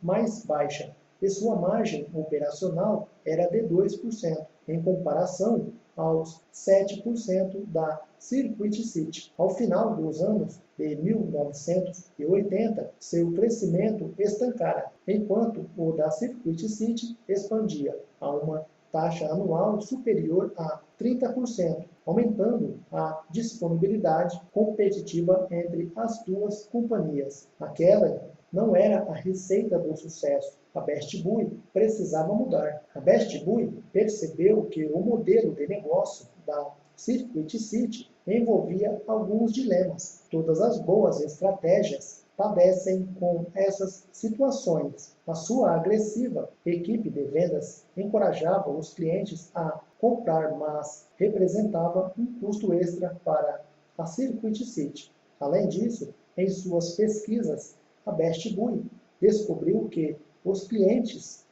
mais baixa e sua margem operacional era de 2%, em comparação aos 7% da Circuit City. Ao final dos anos de 1980, seu crescimento estancara, enquanto o da Circuit City expandia a uma taxa anual superior a 30%, aumentando a disponibilidade competitiva entre as duas companhias. Aquela não era a receita do sucesso. A Best Buy precisava mudar. A Best Buy percebeu que o modelo de negócio da Circuit City envolvia alguns dilemas. Todas as boas estratégias padecem com essas situações. A sua agressiva equipe de vendas encorajava os clientes a comprar, mas representava um custo extra para a Circuit City. Além disso, em suas pesquisas, a Best Buy descobriu que os clientes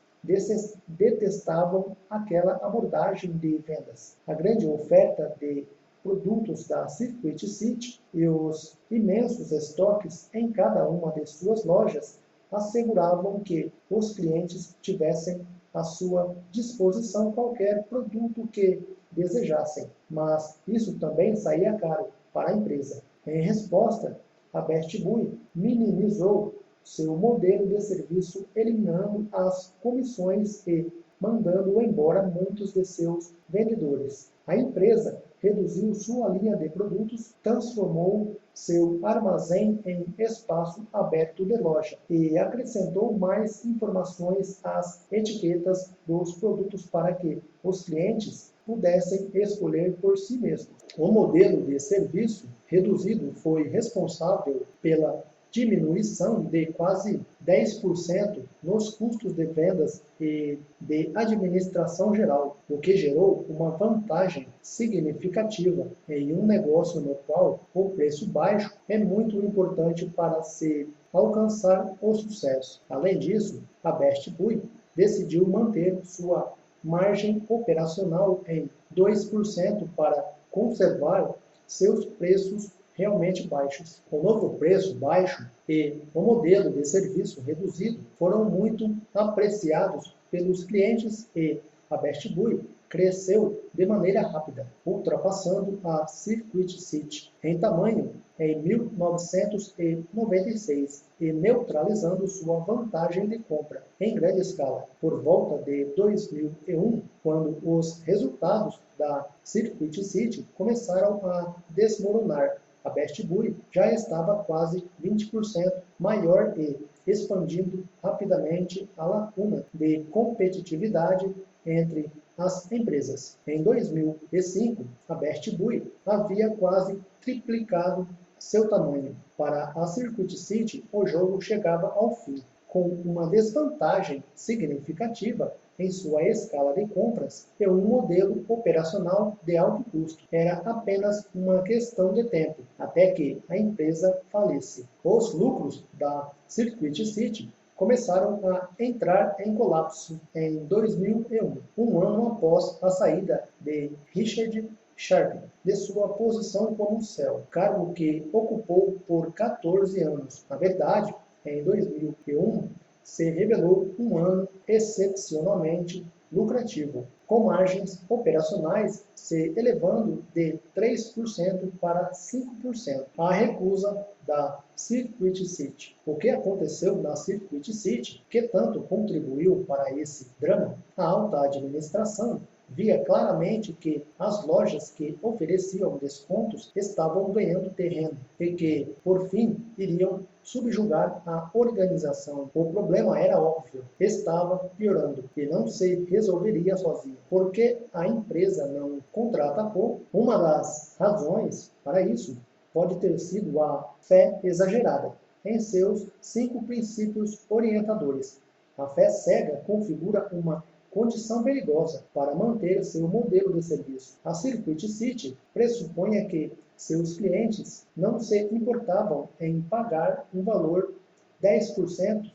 detestavam aquela abordagem de vendas. A grande oferta de produtos da Circuit City e os imensos estoques em cada uma de suas lojas asseguravam que os clientes tivessem à sua disposição qualquer produto que desejassem, mas isso também saía caro para a empresa. Em resposta, a Best Buy minimizou seu modelo de serviço, eliminando as comissões e mandando embora muitos de seus vendedores. A empresa reduziu sua linha de produtos, transformou seu armazém em espaço aberto de loja e acrescentou mais informações às etiquetas dos produtos para que os clientes pudessem escolher por si mesmos. O modelo de serviço reduzido foi responsável pela diminuição de quase 10% nos custos de vendas e de administração geral, o que gerou uma vantagem significativa em um negócio no qual o preço baixo é muito importante para se alcançar o sucesso. Além disso, a Best Buy decidiu manter sua margem operacional em 2% para conservar seus preços realmente baixos. O novo preço baixo e o modelo de serviço reduzido foram muito apreciados pelos clientes e a Best Buy cresceu de maneira rápida, ultrapassando a Circuit City em tamanho em 1996 e neutralizando sua vantagem de compra em grande escala. Por volta de 2001, quando os resultados da Circuit City começaram a desmoronar, a Best Buy já estava quase 20% maior e expandindo rapidamente a lacuna de competitividade entre as empresas. Em 2005, a Best Buy havia quase triplicado seu tamanho. Para a Circuit City, o jogo chegava ao fim, com uma desvantagem significativa em sua escala de compras e um modelo operacional de alto custo. Era apenas uma questão de tempo até que a empresa falisse. Os lucros da Circuit City começaram a entrar em colapso em 2001, um ano após a saída de Richard Sharp de sua posição como CEO, cargo que ocupou por 14 anos. Na verdade, em 2001, se revelou um ano excepcionalmente lucrativo, com margens operacionais se elevando de 3% para 5%. A recusa da Circuit City. O que aconteceu na Circuit City, que tanto contribuiu para esse drama? A alta administração via claramente que as lojas que ofereciam descontos estavam ganhando terreno e que, por fim, iriam subjugar a organização. O problema era óbvio, estava piorando e não se resolveria sozinho. Porque a empresa não contrata pouco? Uma das razões para isso pode ter sido a fé exagerada em seus 5 princípios orientadores. A fé cega configura uma condição perigosa para manter seu modelo de serviço. A Circuit City pressupunha que seus clientes não se importavam em pagar um valor 10%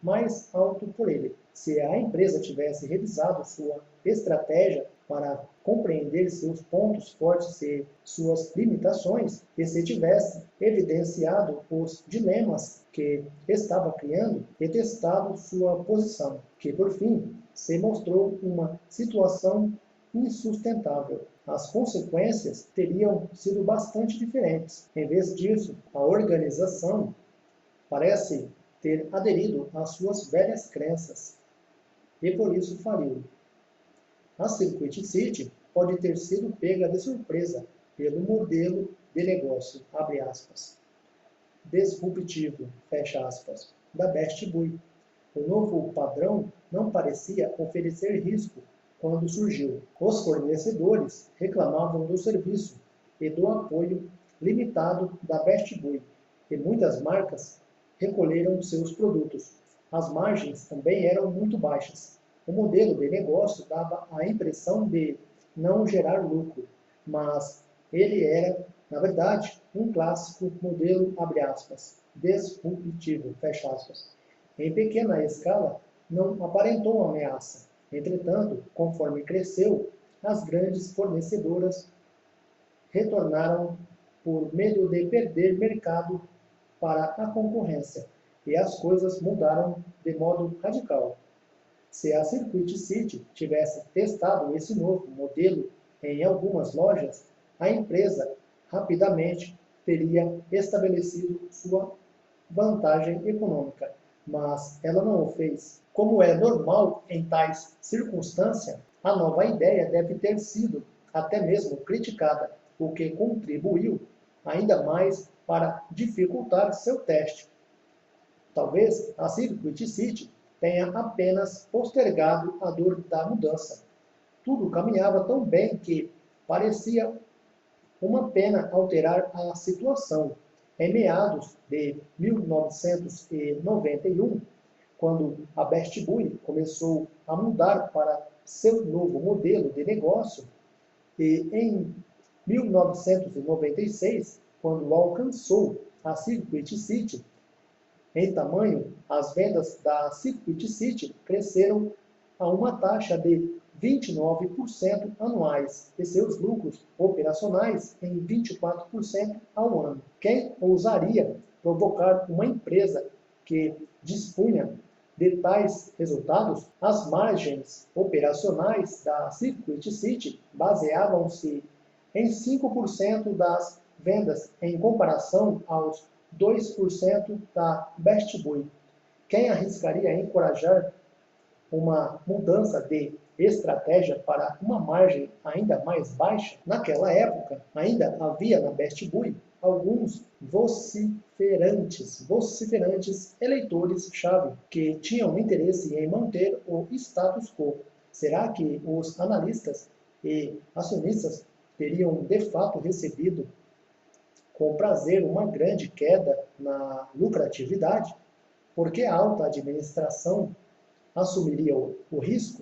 mais alto por ele. Se a empresa tivesse revisado sua estratégia para compreender seus pontos fortes e suas limitações, e se tivesse evidenciado os dilemas que estava criando e testado sua posição, que por fim se mostrou uma situação insustentável. As consequências teriam sido bastante diferentes. Em vez disso, a organização parece ter aderido às suas velhas crenças e por isso faliu. A Circuit City pode ter sido pega de surpresa pelo modelo de negócio, abre aspas, disruptivo, fecha aspas, da Best Buy. O novo padrão não parecia oferecer risco quando surgiu. Os fornecedores reclamavam do serviço e do apoio limitado da Best Buy, e muitas marcas recolheram seus produtos. As margens também eram muito baixas. O modelo de negócio dava a impressão de não gerar lucro, mas ele era, na verdade, um clássico modelo, abre aspas, disruptivo, fecha aspas. Em pequena escala, não aparentou ameaça. Entretanto, conforme cresceu, as grandes fornecedoras retornaram por medo de perder mercado para a concorrência, e as coisas mudaram de modo radical. Se a Circuit City tivesse testado esse novo modelo em algumas lojas, a empresa rapidamente teria estabelecido sua vantagem econômica, mas ela não o fez. Como é normal em tais circunstâncias, a nova ideia deve ter sido até mesmo criticada, o que contribuiu ainda mais para dificultar seu teste. Talvez a Circuit City tenha apenas postergado a dor da mudança. Tudo caminhava tão bem que parecia uma pena alterar a situação. Em meados de 1991, quando a Best Buy começou a mudar para seu novo modelo de negócio, e em 1996, quando alcançou a Circuit City, em tamanho, as vendas da Circuit City cresceram a uma taxa de 29% anuais e seus lucros operacionais em 24% ao ano. Quem ousaria provocar uma empresa que dispunha de tais resultados? As margens operacionais da Circuit City baseavam-se em 5% das vendas em comparação aos 2% da Best Buy. Quem arriscaria encorajar uma mudança de estratégia para uma margem ainda mais baixa? Naquela época, ainda havia na Best Buy alguns vociferantes eleitores-chave que tinham interesse em manter o status quo. Será que os analistas e acionistas teriam de fato recebido com prazer uma grande queda na lucratividade? Porque a alta administração assumiria o risco?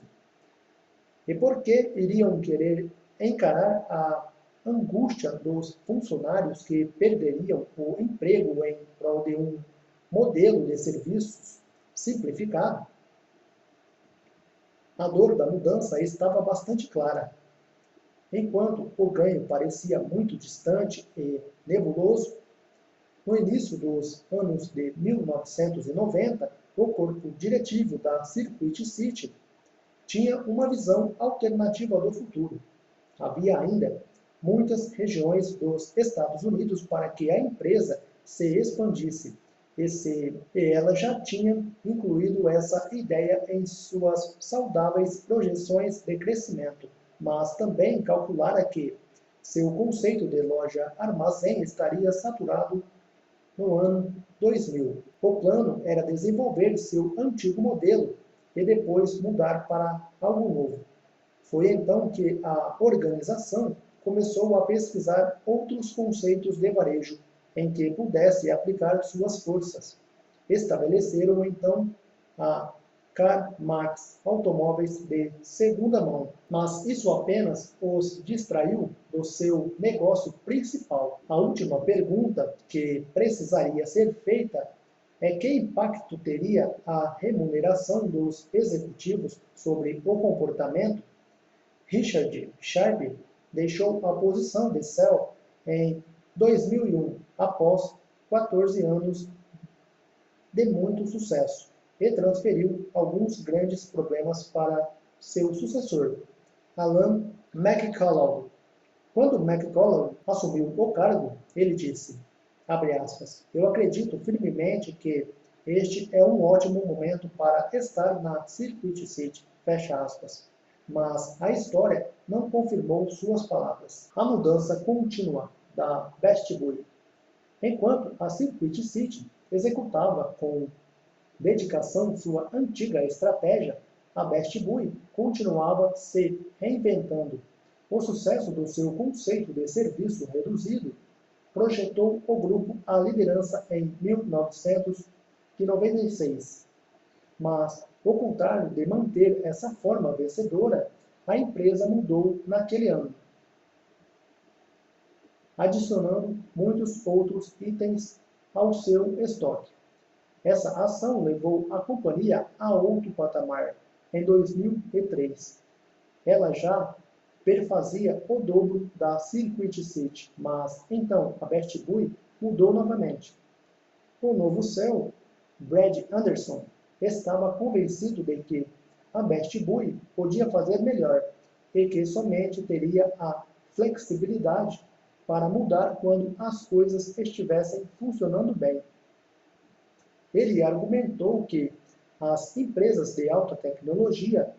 E por que iriam querer encarar a angústia dos funcionários que perderiam o emprego em prol de um modelo de serviços simplificado, a dor da mudança estava bastante clara. Enquanto o ganho parecia muito distante e nebuloso, no início dos anos de 1990, o corpo diretivo da Circuit City tinha uma visão alternativa do futuro. Havia ainda muitas regiões dos Estados Unidos para que a empresa se expandisse, e ela já tinha incluído essa ideia em suas saudáveis projeções de crescimento, mas também calculara que seu conceito de loja-armazém estaria saturado no ano 2000. O plano era desenvolver seu antigo modelo e depois mudar para algo novo. Foi então que a organização começou a pesquisar outros conceitos de varejo em que pudesse aplicar suas forças. Estabeleceram então a CarMax Automóveis de segunda mão, mas isso apenas os distraiu do seu negócio principal. A última pergunta que precisaria ser feita é que impacto teria a remuneração dos executivos sobre o comportamento. Richard Sharp deixou a posição de Shell em 2001, após 14 anos de muito sucesso, e transferiu alguns grandes problemas para seu sucessor, Alan McCullough. Quando McCullough assumiu o cargo, ele disse, abre aspas, eu acredito firmemente que este é um ótimo momento para estar na Circuit City, fecha aspas. Mas a história não confirmou suas palavras. A mudança contínua da Best Buy. Enquanto a Circuit City executava com dedicação sua antiga estratégia, a Best Buy continuava se reinventando. O sucesso do seu conceito de serviço reduzido projetou o grupo à liderança em 1996. Mas, ao contrário de manter essa forma vencedora, a empresa mudou naquele ano, adicionando muitos outros itens ao seu estoque. Essa ação levou a companhia a outro patamar. Em 2003, ela já perfazia o dobro da Circuit City, mas então a Best Buy mudou novamente. O novo CEO, Brad Anderson, estava convencido de que a Best Buy podia fazer melhor e que somente teria a flexibilidade para mudar quando as coisas estivessem funcionando bem. Ele argumentou que as empresas de alta tecnologia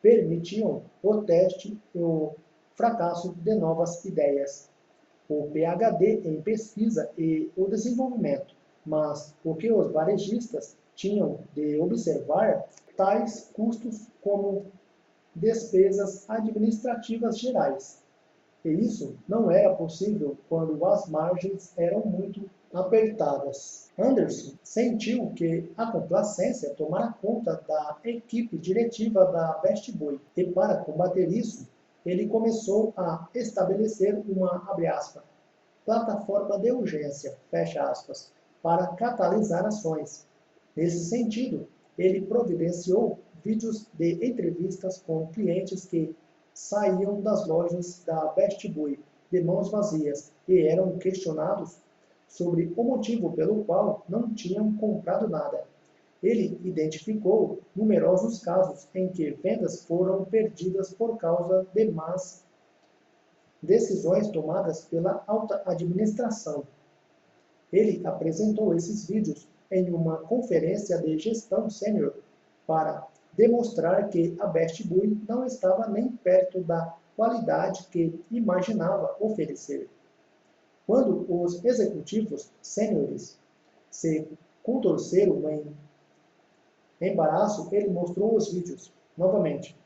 permitiam o teste e o fracasso de novas ideias, o PhD em pesquisa e o desenvolvimento, mas o que os varejistas tinham de observar tais custos como despesas administrativas gerais. E isso não era possível quando as margens eram muito apertadas. Anderson sentiu que a complacência tomara conta da equipe diretiva da Best Buy e para combater isso, ele começou a estabelecer uma, abre aspas, plataforma de urgência, fecha aspas, para catalisar ações. Nesse sentido, ele providenciou vídeos de entrevistas com clientes que saíam das lojas da Best Buy de mãos vazias e eram questionados sobre o motivo pelo qual não tinham comprado nada. Ele identificou numerosos casos em que vendas foram perdidas por causa de más decisões tomadas pela alta administração. Ele apresentou esses vídeos em uma conferência de gestão sênior para demonstrar que a Best Buy não estava nem perto da qualidade que imaginava oferecer. Quando os executivos sêniores se contorceram em embaraço, ele mostrou os vídeos novamente.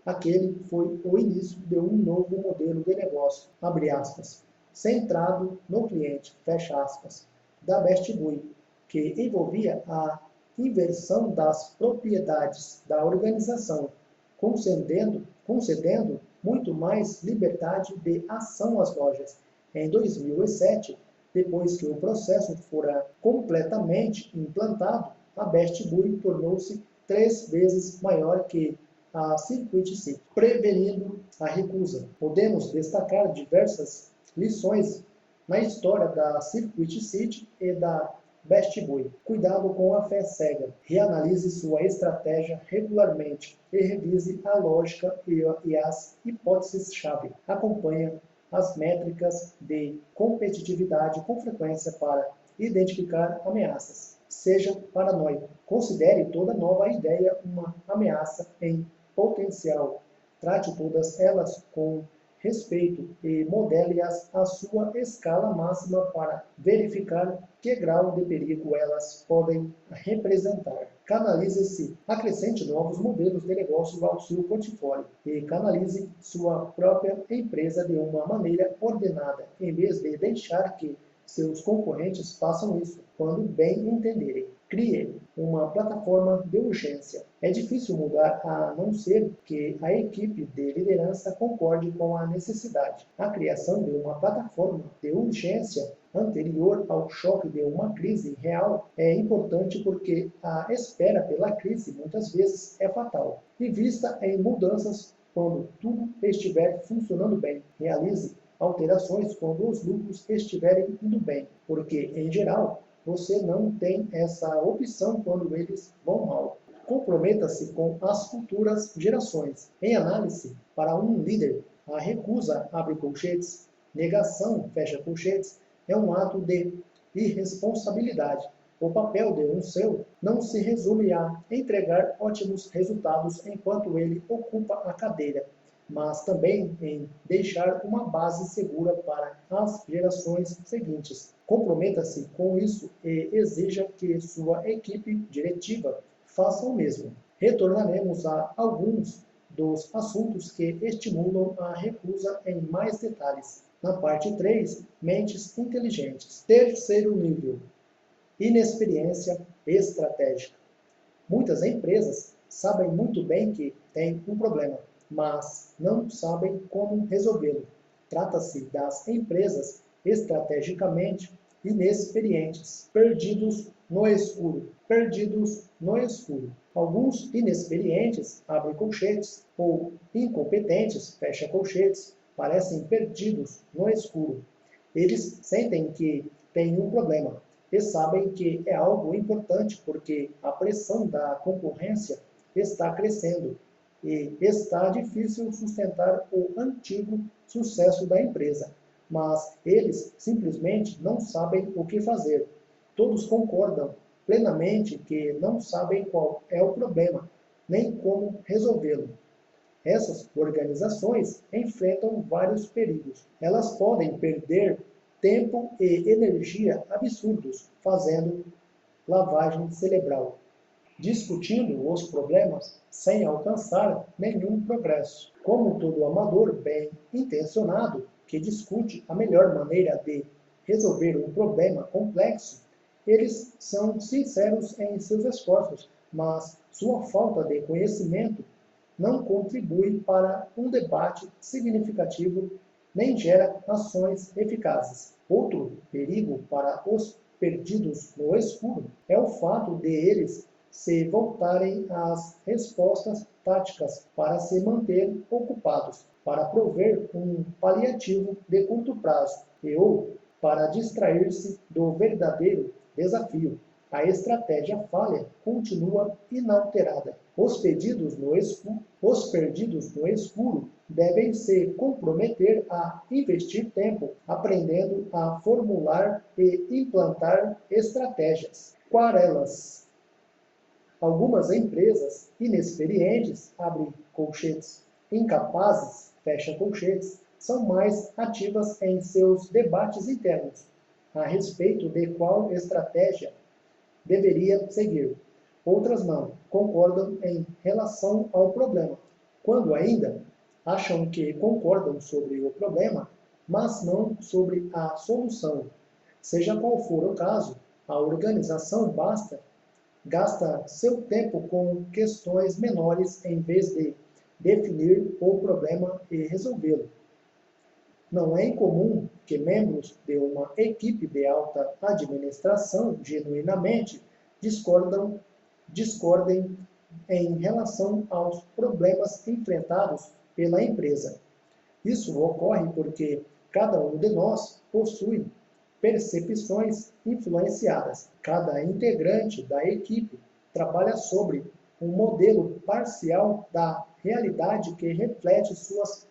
Aquele foi o início de um novo modelo de negócio, abre aspas, centrado no cliente, fecha aspas, da Best Buy, que envolvia a inversão das propriedades da organização, concedendo muito mais liberdade de ação às lojas. Em 2007, Depois que o processo fora completamente implantado, a Best Buy tornou-se 3 vezes maior que a Circuit City, prevenindo a recusa. Podemos destacar diversas lições na história da Circuit City e da Best Buy. Cuidado com a fé cega. Reanalise sua estratégia regularmente e revise a lógica e as hipóteses-chave. Acompanhe as métricas de competitividade com frequência para identificar ameaças. Seja paranoico. Considere toda nova ideia uma ameaça em potencial. Trate todas elas com respeito e modele-as à sua escala máxima para verificar que grau de perigo elas podem representar. Canalize-se. Acrescente novos modelos de negócio ao seu portfólio e canalize sua própria empresa de uma maneira ordenada, em vez de deixar que seus concorrentes façam isso, quando bem entenderem. Crie uma plataforma de urgência. É difícil mudar a não ser que a equipe de liderança concorde com a necessidade. A criação de uma plataforma de urgência anterior ao choque de uma crise real é importante porque a espera pela crise muitas vezes é fatal. Invista em mudanças quando tudo estiver funcionando bem. Realize alterações quando os lucros estiverem indo bem, porque, em geral, você não tem essa opção quando eles vão mal. Comprometa-se com as futuras gerações. Em análise, para um líder, a recusa, abre colchetes, negação, fecha colchetes, é um ato de irresponsabilidade. O papel de um CEO não se resume a entregar ótimos resultados enquanto ele ocupa a cadeira, mas também em deixar uma base segura para as gerações seguintes. Comprometa-se com isso e exija que sua equipe diretiva faça o mesmo. Retornaremos a alguns dos assuntos que estimulam a recusa em mais detalhes. Na parte 3, mentes inteligentes. Terceiro nível, inexperiência estratégica. Muitas empresas sabem muito bem que têm um problema, mas não sabem como resolvê-lo. Trata-se das empresas estrategicamente inexperientes, perdidos no escuro. Perdidos no escuro. Alguns inexperientes, abre colchetes, ou incompetentes, fecha colchetes, parecem perdidos no escuro. Eles sentem que têm um problema e sabem que é algo importante porque a pressão da concorrência está crescendo e está difícil sustentar o antigo sucesso da empresa, mas eles simplesmente não sabem o que fazer. Todos concordam plenamente que não sabem qual é o problema, nem como resolvê-lo. Essas organizações enfrentam vários perigos. Elas podem perder tempo e energia absurdos fazendo lavagem cerebral, discutindo os problemas sem alcançar nenhum progresso. Como todo amador bem intencionado que discute a melhor maneira de resolver um problema complexo, eles são sinceros em seus esforços, mas sua falta de conhecimento não contribui para um debate significativo nem gera ações eficazes. Outro perigo para os perdidos no escuro é o fato de eles se voltarem às respostas táticas para se manter ocupados, para prover um paliativo de curto prazo ou para distrair-se do verdadeiro desafio. A estratégia falha continua inalterada. Os perdidos no escuro devem se comprometer a investir tempo aprendendo a formular e implantar estratégias. Quarelas. Algumas empresas inexperientes, abre colchetes, incapazes, fecha colchetes, são mais ativas em seus debates internos a respeito de qual estratégia deveria seguir. Outras não, concordam em relação ao problema, quando ainda acham que concordam sobre o problema, mas não sobre a solução. Seja qual for o caso, a organização gasta seu tempo com questões menores em vez de definir o problema e resolvê-lo. Não é incomum que membros de uma equipe de alta administração genuinamente discordem em relação aos problemas enfrentados pela empresa. Isso ocorre porque cada um de nós possui percepções influenciadas. Cada integrante da equipe trabalha sobre um modelo parcial da realidade que reflete suas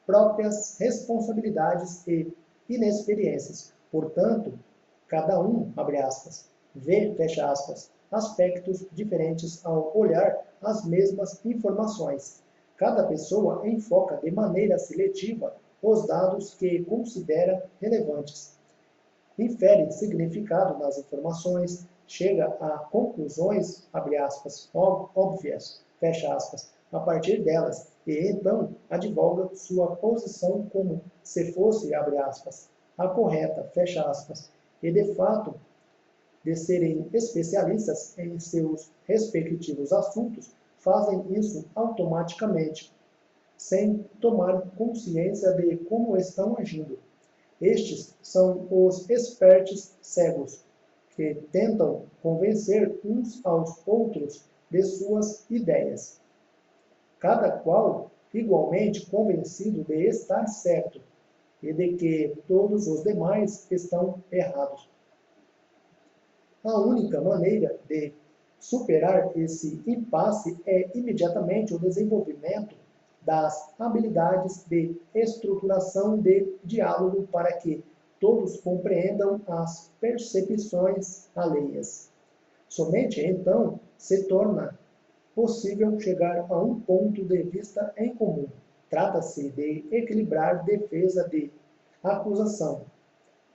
próprias responsabilidades e inexperiências. Portanto, cada um, abre aspas, vê, fecha aspas, aspectos diferentes ao olhar as mesmas informações. Cada pessoa enfoca de maneira seletiva os dados que considera relevantes, infere significado nas informações, chega a conclusões, abre aspas, óbvias, fecha aspas, a partir delas, e então advoga sua posição como se fosse, abre aspas, a correta, fecha aspas, e de fato, de serem especialistas em seus respectivos assuntos, fazem isso automaticamente, sem tomar consciência de como estão agindo. Estes são os experts cegos, que tentam convencer uns aos outros de suas ideias, cada qual igualmente convencido de estar certo e de que todos os demais estão errados. A única maneira de superar esse impasse é imediatamente o desenvolvimento das habilidades de estruturação de diálogo para que todos compreendam as percepções alheias. Somente então se torna possível chegar a um ponto de vista em comum. Trata-se de equilibrar defesa de acusação.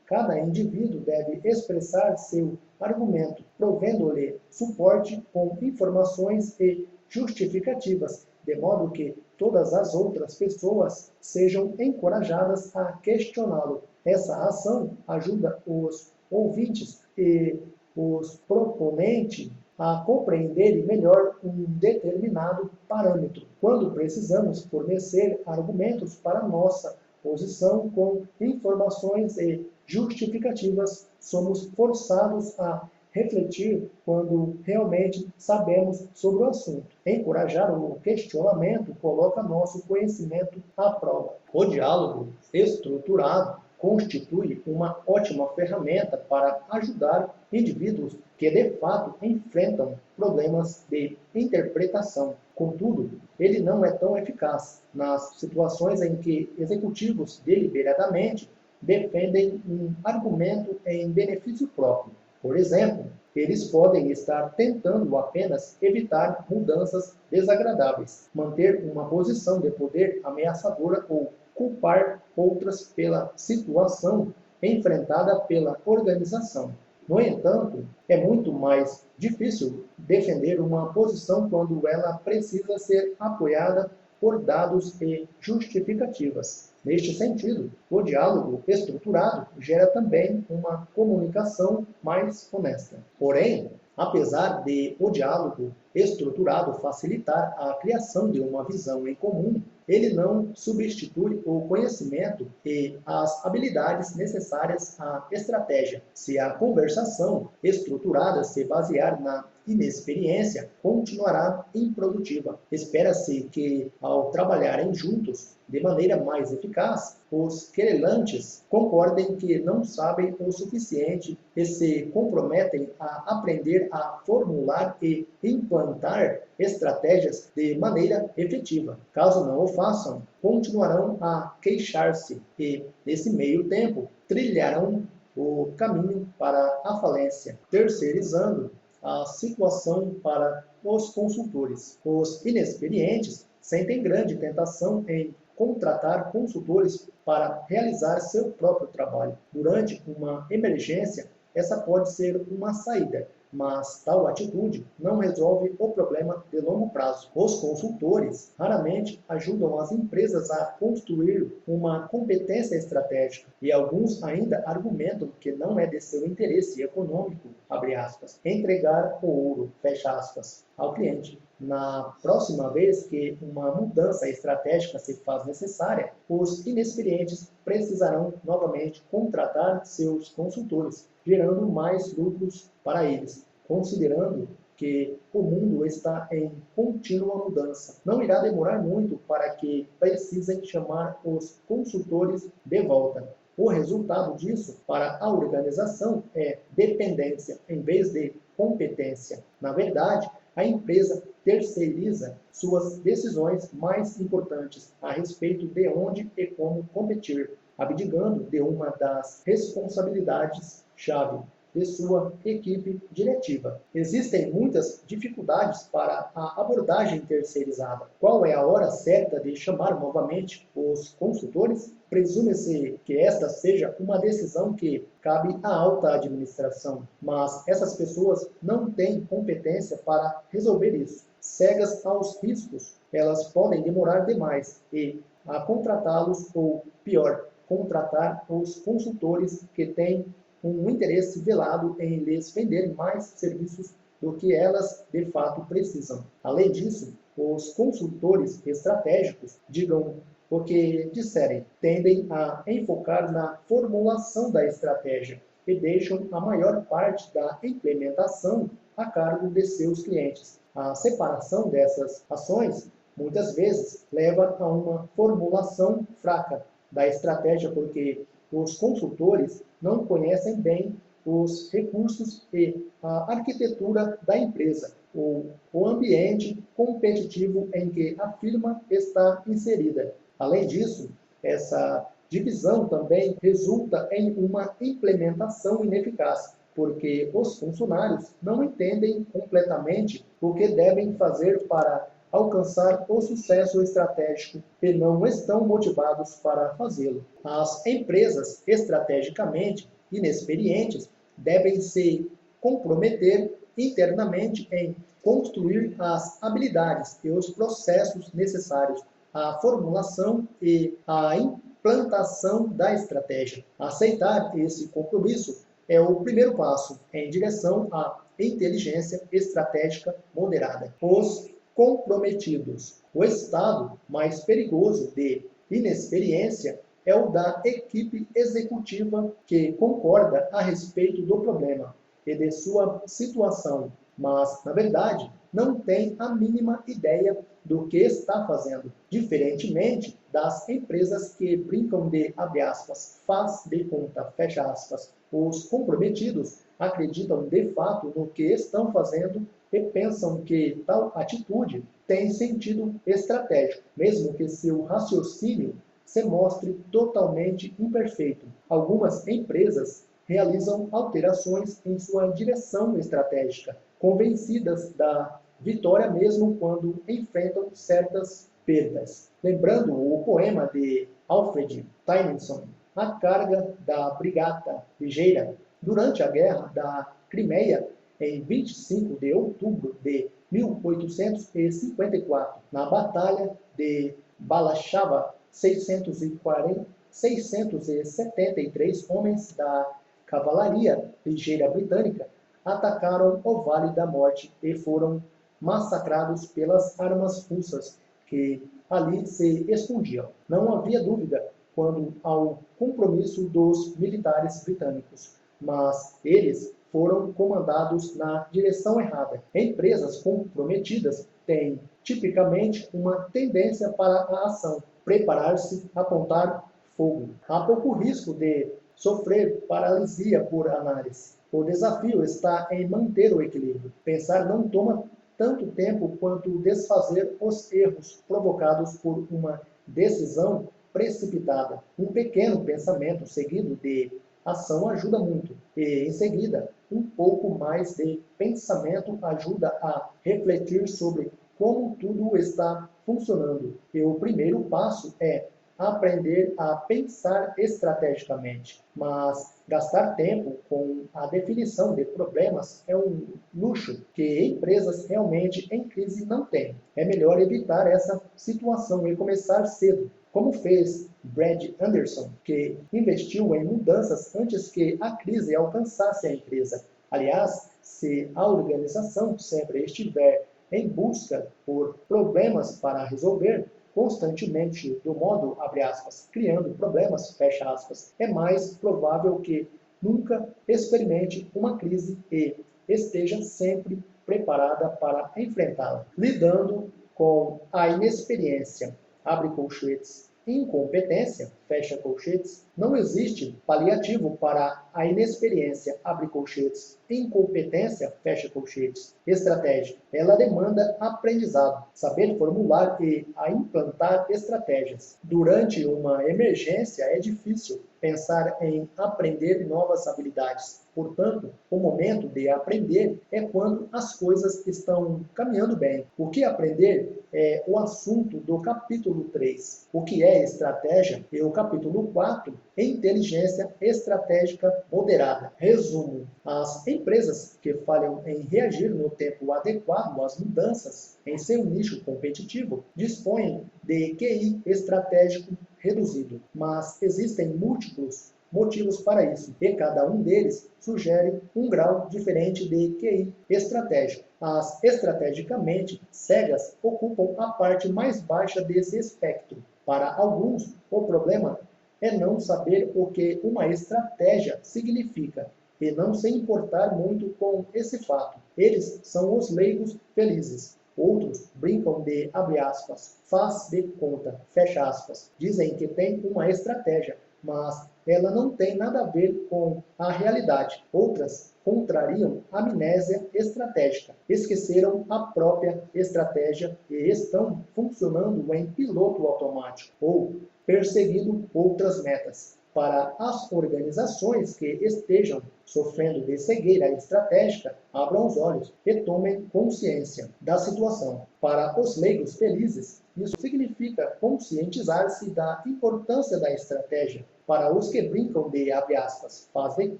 Cada indivíduo deve expressar seu argumento, provendo-lhe suporte com informações e justificativas, de modo que todas as outras pessoas sejam encorajadas a questioná-lo. Essa ação ajuda os ouvintes e os proponentes a compreenderem melhor um determinado parâmetro. Quando precisamos fornecer argumentos para nossa posição com informações e justificativas, somos forçados a refletir quando realmente sabemos sobre o assunto. Encorajar o questionamento coloca nosso conhecimento à prova. O diálogo estruturado constitui uma ótima ferramenta para ajudar indivíduos que de fato enfrentam problemas de interpretação. Contudo, ele não é tão eficaz nas situações em que executivos deliberadamente defendem um argumento em benefício próprio. Por exemplo, eles podem estar tentando apenas evitar mudanças desagradáveis, manter uma posição de poder ameaçadora ou culpar outras pela situação enfrentada pela organização. No entanto, é muito mais difícil defender uma posição quando ela precisa ser apoiada por dados e justificativas. Neste sentido, o diálogo estruturado gera também uma comunicação mais honesta. Porém, apesar de o diálogo estruturado facilitar a criação de uma visão em comum, ele não substitui o conhecimento e as habilidades necessárias à estratégia. Se a conversação estruturada se basear na inexperiência, continuará improdutiva. Espera-se que, ao trabalharem juntos de maneira mais eficaz, os querelantes concordem que não sabem o suficiente e se comprometem a aprender a formular e implantar estratégias de maneira efetiva. Caso não o façam, continuarão a queixar-se e, nesse meio tempo, trilharão o caminho para a falência, terceirizando a situação para os consultores. Os inexperientes sentem grande tentação em contratar consultores para realizar seu próprio trabalho. Durante uma emergência, essa pode ser uma saída, mas tal atitude não resolve o problema de longo prazo. Os consultores raramente ajudam as empresas a construir uma competência estratégica e alguns ainda argumentam que não é de seu interesse econômico, abre aspas, entregar o ouro, fecha aspas, ao cliente. Na próxima vez que uma mudança estratégica se faz necessária, os inexperientes precisarão novamente contratar seus consultores, gerando mais lucros para eles, considerando que o mundo está em contínua mudança. Não irá demorar muito para que precisem chamar os consultores de volta. O resultado disso para a organização é dependência em vez de competência. Na verdade, a empresa terceiriza suas decisões mais importantes a respeito de onde e como competir, abdicando de uma das responsabilidades-chave de sua equipe diretiva. Existem muitas dificuldades para a abordagem terceirizada. Qual é a hora certa de chamar novamente os consultores? Presume-se que esta seja uma decisão que cabe à alta administração, mas essas pessoas não têm competência para resolver isso. Cegas aos riscos, elas podem demorar demais e a contratá-los ou, pior, contratar os consultores que têm um interesse velado em lhes vender mais serviços do que elas de fato precisam. Além disso, os consultores estratégicos, digam o que disserem, tendem a enfocar na formulação da estratégia e deixam a maior parte da implementação a cargo de seus clientes. A separação dessas ações muitas vezes leva a uma formulação fraca da estratégia, porque os consultores não conhecem bem os recursos e a arquitetura da empresa, ou o ambiente competitivo em que a firma está inserida. Além disso, essa divisão também resulta em uma implementação ineficaz, porque os funcionários não entendem completamente o que devem fazer para alcançar o sucesso estratégico e não estão motivados para fazê-lo. As empresas estrategicamente inexperientes devem se comprometer internamente em construir as habilidades e os processos necessários à formulação e à implantação da estratégia. Aceitar esse compromisso é o primeiro passo em direção à inteligência estratégica moderada. Os comprometidos. O estado mais perigoso de inexperiência é o da equipe executiva que concorda a respeito do problema e de sua situação, mas, na verdade, não tem a mínima ideia do que está fazendo, diferentemente das empresas que brincam de, abre aspas, faz de conta, fecha aspas. Os comprometidos acreditam de fato no que estão fazendo e pensam que tal atitude tem sentido estratégico, mesmo que seu raciocínio se mostre totalmente imperfeito. Algumas empresas realizam alterações em sua direção estratégica, convencidas da vitória mesmo quando enfrentam certas perdas. Lembrando o poema de Alfred Tennyson, A Carga da Brigata Ligeira, durante a Guerra da Crimeia, em 25 de outubro de 1854, na Batalha de Balachava, 673 homens da cavalaria ligeira britânica atacaram o Vale da Morte e foram massacrados pelas armas russas que ali se escondiam. Não havia dúvida quanto ao compromisso dos militares britânicos, mas eles foram comandados na direção errada. Empresas comprometidas têm tipicamente uma tendência para a ação, preparar-se, apontar fogo. Há pouco risco de sofrer paralisia por análise. O desafio está em manter o equilíbrio. Pensar não toma tanto tempo quanto desfazer os erros provocados por uma decisão precipitada. Um pequeno pensamento seguido de ação ajuda muito, e em seguida, um pouco mais de pensamento ajuda a refletir sobre como tudo está funcionando. E o primeiro passo é aprender a pensar estrategicamente, mas gastar tempo com a definição de problemas é um luxo que empresas realmente em crise não têm. É melhor evitar essa situação e começar cedo, como fez Brad Anderson, que investiu em mudanças antes que a crise alcançasse a empresa. Aliás, se a organização sempre estiver em busca por problemas para resolver constantemente do modo, abre aspas, criando problemas, fecha aspas, é mais provável que nunca experimente uma crise e esteja sempre preparada para enfrentá-la. Lidando com a inexperiência, abre colchetes, incompetência, fecha colchetes, não existe paliativo para a inexperiência, abre colchetes, incompetência, fecha colchetes. Estratégia, ela demanda aprendizado, saber formular e a implantar estratégias. Durante uma emergência é difícil pensar em aprender novas habilidades. Portanto, o momento de aprender é quando as coisas estão caminhando bem. O que aprender é o assunto do capítulo 3. O que é estratégia? É o capítulo 4, inteligência estratégica moderada. Resumo: as empresas que falham em reagir no tempo adequado às mudanças em seu nicho competitivo dispõem de QI estratégico reduzido, mas existem múltiplos motivos para isso, e cada um deles sugere um grau diferente de QI estratégico. As estrategicamente cegas ocupam a parte mais baixa desse espectro. Para alguns, o problema é não saber o que uma estratégia significa e não se importar muito com esse fato. Eles são os leigos felizes. Outros brincam de, abre aspas, faz de conta, fecha aspas. Dizem que tem uma estratégia, mas ela não tem nada a ver com a realidade. Outras contrariam a amnésia estratégica, esqueceram a própria estratégia e estão funcionando em piloto automático ou perseguindo outras metas. Para as organizações que estejam sofrendo de cegueira estratégica, abram os olhos e tomem consciência da situação. Para os leigos felizes, isso significa conscientizar-se da importância da estratégia. Para os que brincam de, abre aspas, faz de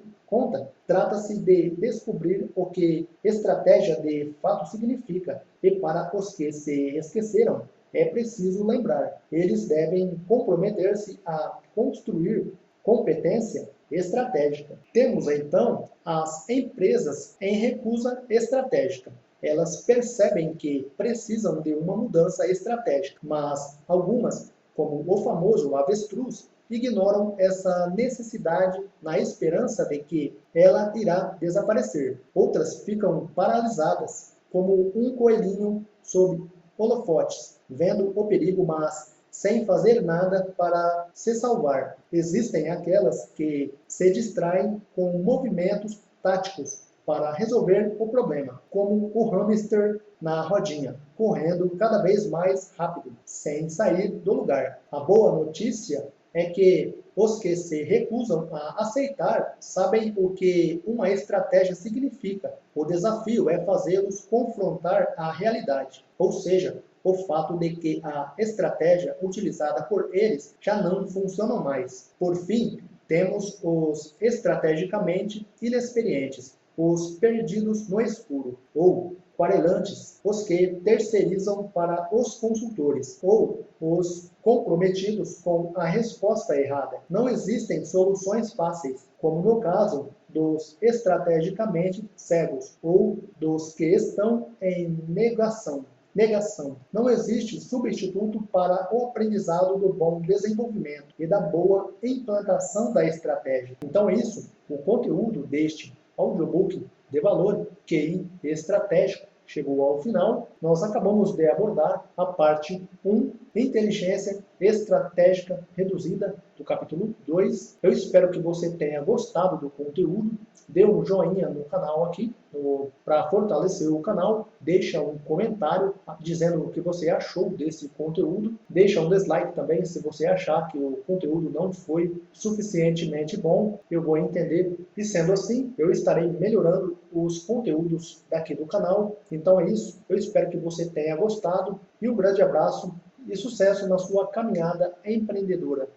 conta, trata-se de descobrir o que estratégia de fato significa. E para os que se esqueceram, é preciso lembrar. Eles devem comprometer-se a construir competência estratégica. Temos, então, as empresas em recusa estratégica. Elas percebem que precisam de uma mudança estratégica, mas algumas, como o famoso avestruz, ignoram essa necessidade na esperança de que ela irá desaparecer. Outras ficam paralisadas, como um coelhinho sob holofotes, vendo o perigo, mas sem fazer nada para se salvar. Existem aquelas que se distraem com movimentos táticos para resolver o problema, como o hamster na rodinha, correndo cada vez mais rápido, sem sair do lugar. A boa notícia é que os que se recusam a aceitar sabem o que uma estratégia significa. O desafio é fazê-los confrontar a realidade, ou seja, o fato de que a estratégia utilizada por eles já não funciona mais. Por fim, temos os estrategicamente inexperientes, os perdidos no escuro, ou querelantes, os que terceirizam para os consultores, ou os comprometidos com a resposta errada. Não existem soluções fáceis, como no caso dos estrategicamente cegos, ou dos que estão em negação. Não existe substituto para o aprendizado do bom desenvolvimento e da boa implantação da estratégia. Então é isso, o conteúdo deste audiobook de valor QI estratégico chegou ao final. Nós acabamos de abordar a parte 1, inteligência estratégica reduzida, do capítulo 2. Eu espero que você tenha gostado do conteúdo. Dê um joinha no canal aqui, para fortalecer o canal. Deixa um comentário dizendo o que você achou desse conteúdo. Deixa um dislike também se você achar que o conteúdo não foi suficientemente bom. Eu vou entender. E sendo assim, eu estarei melhorando os conteúdos daqui do canal. Então é isso. Eu espero que você tenha gostado. E um grande abraço e sucesso na sua caminhada empreendedora.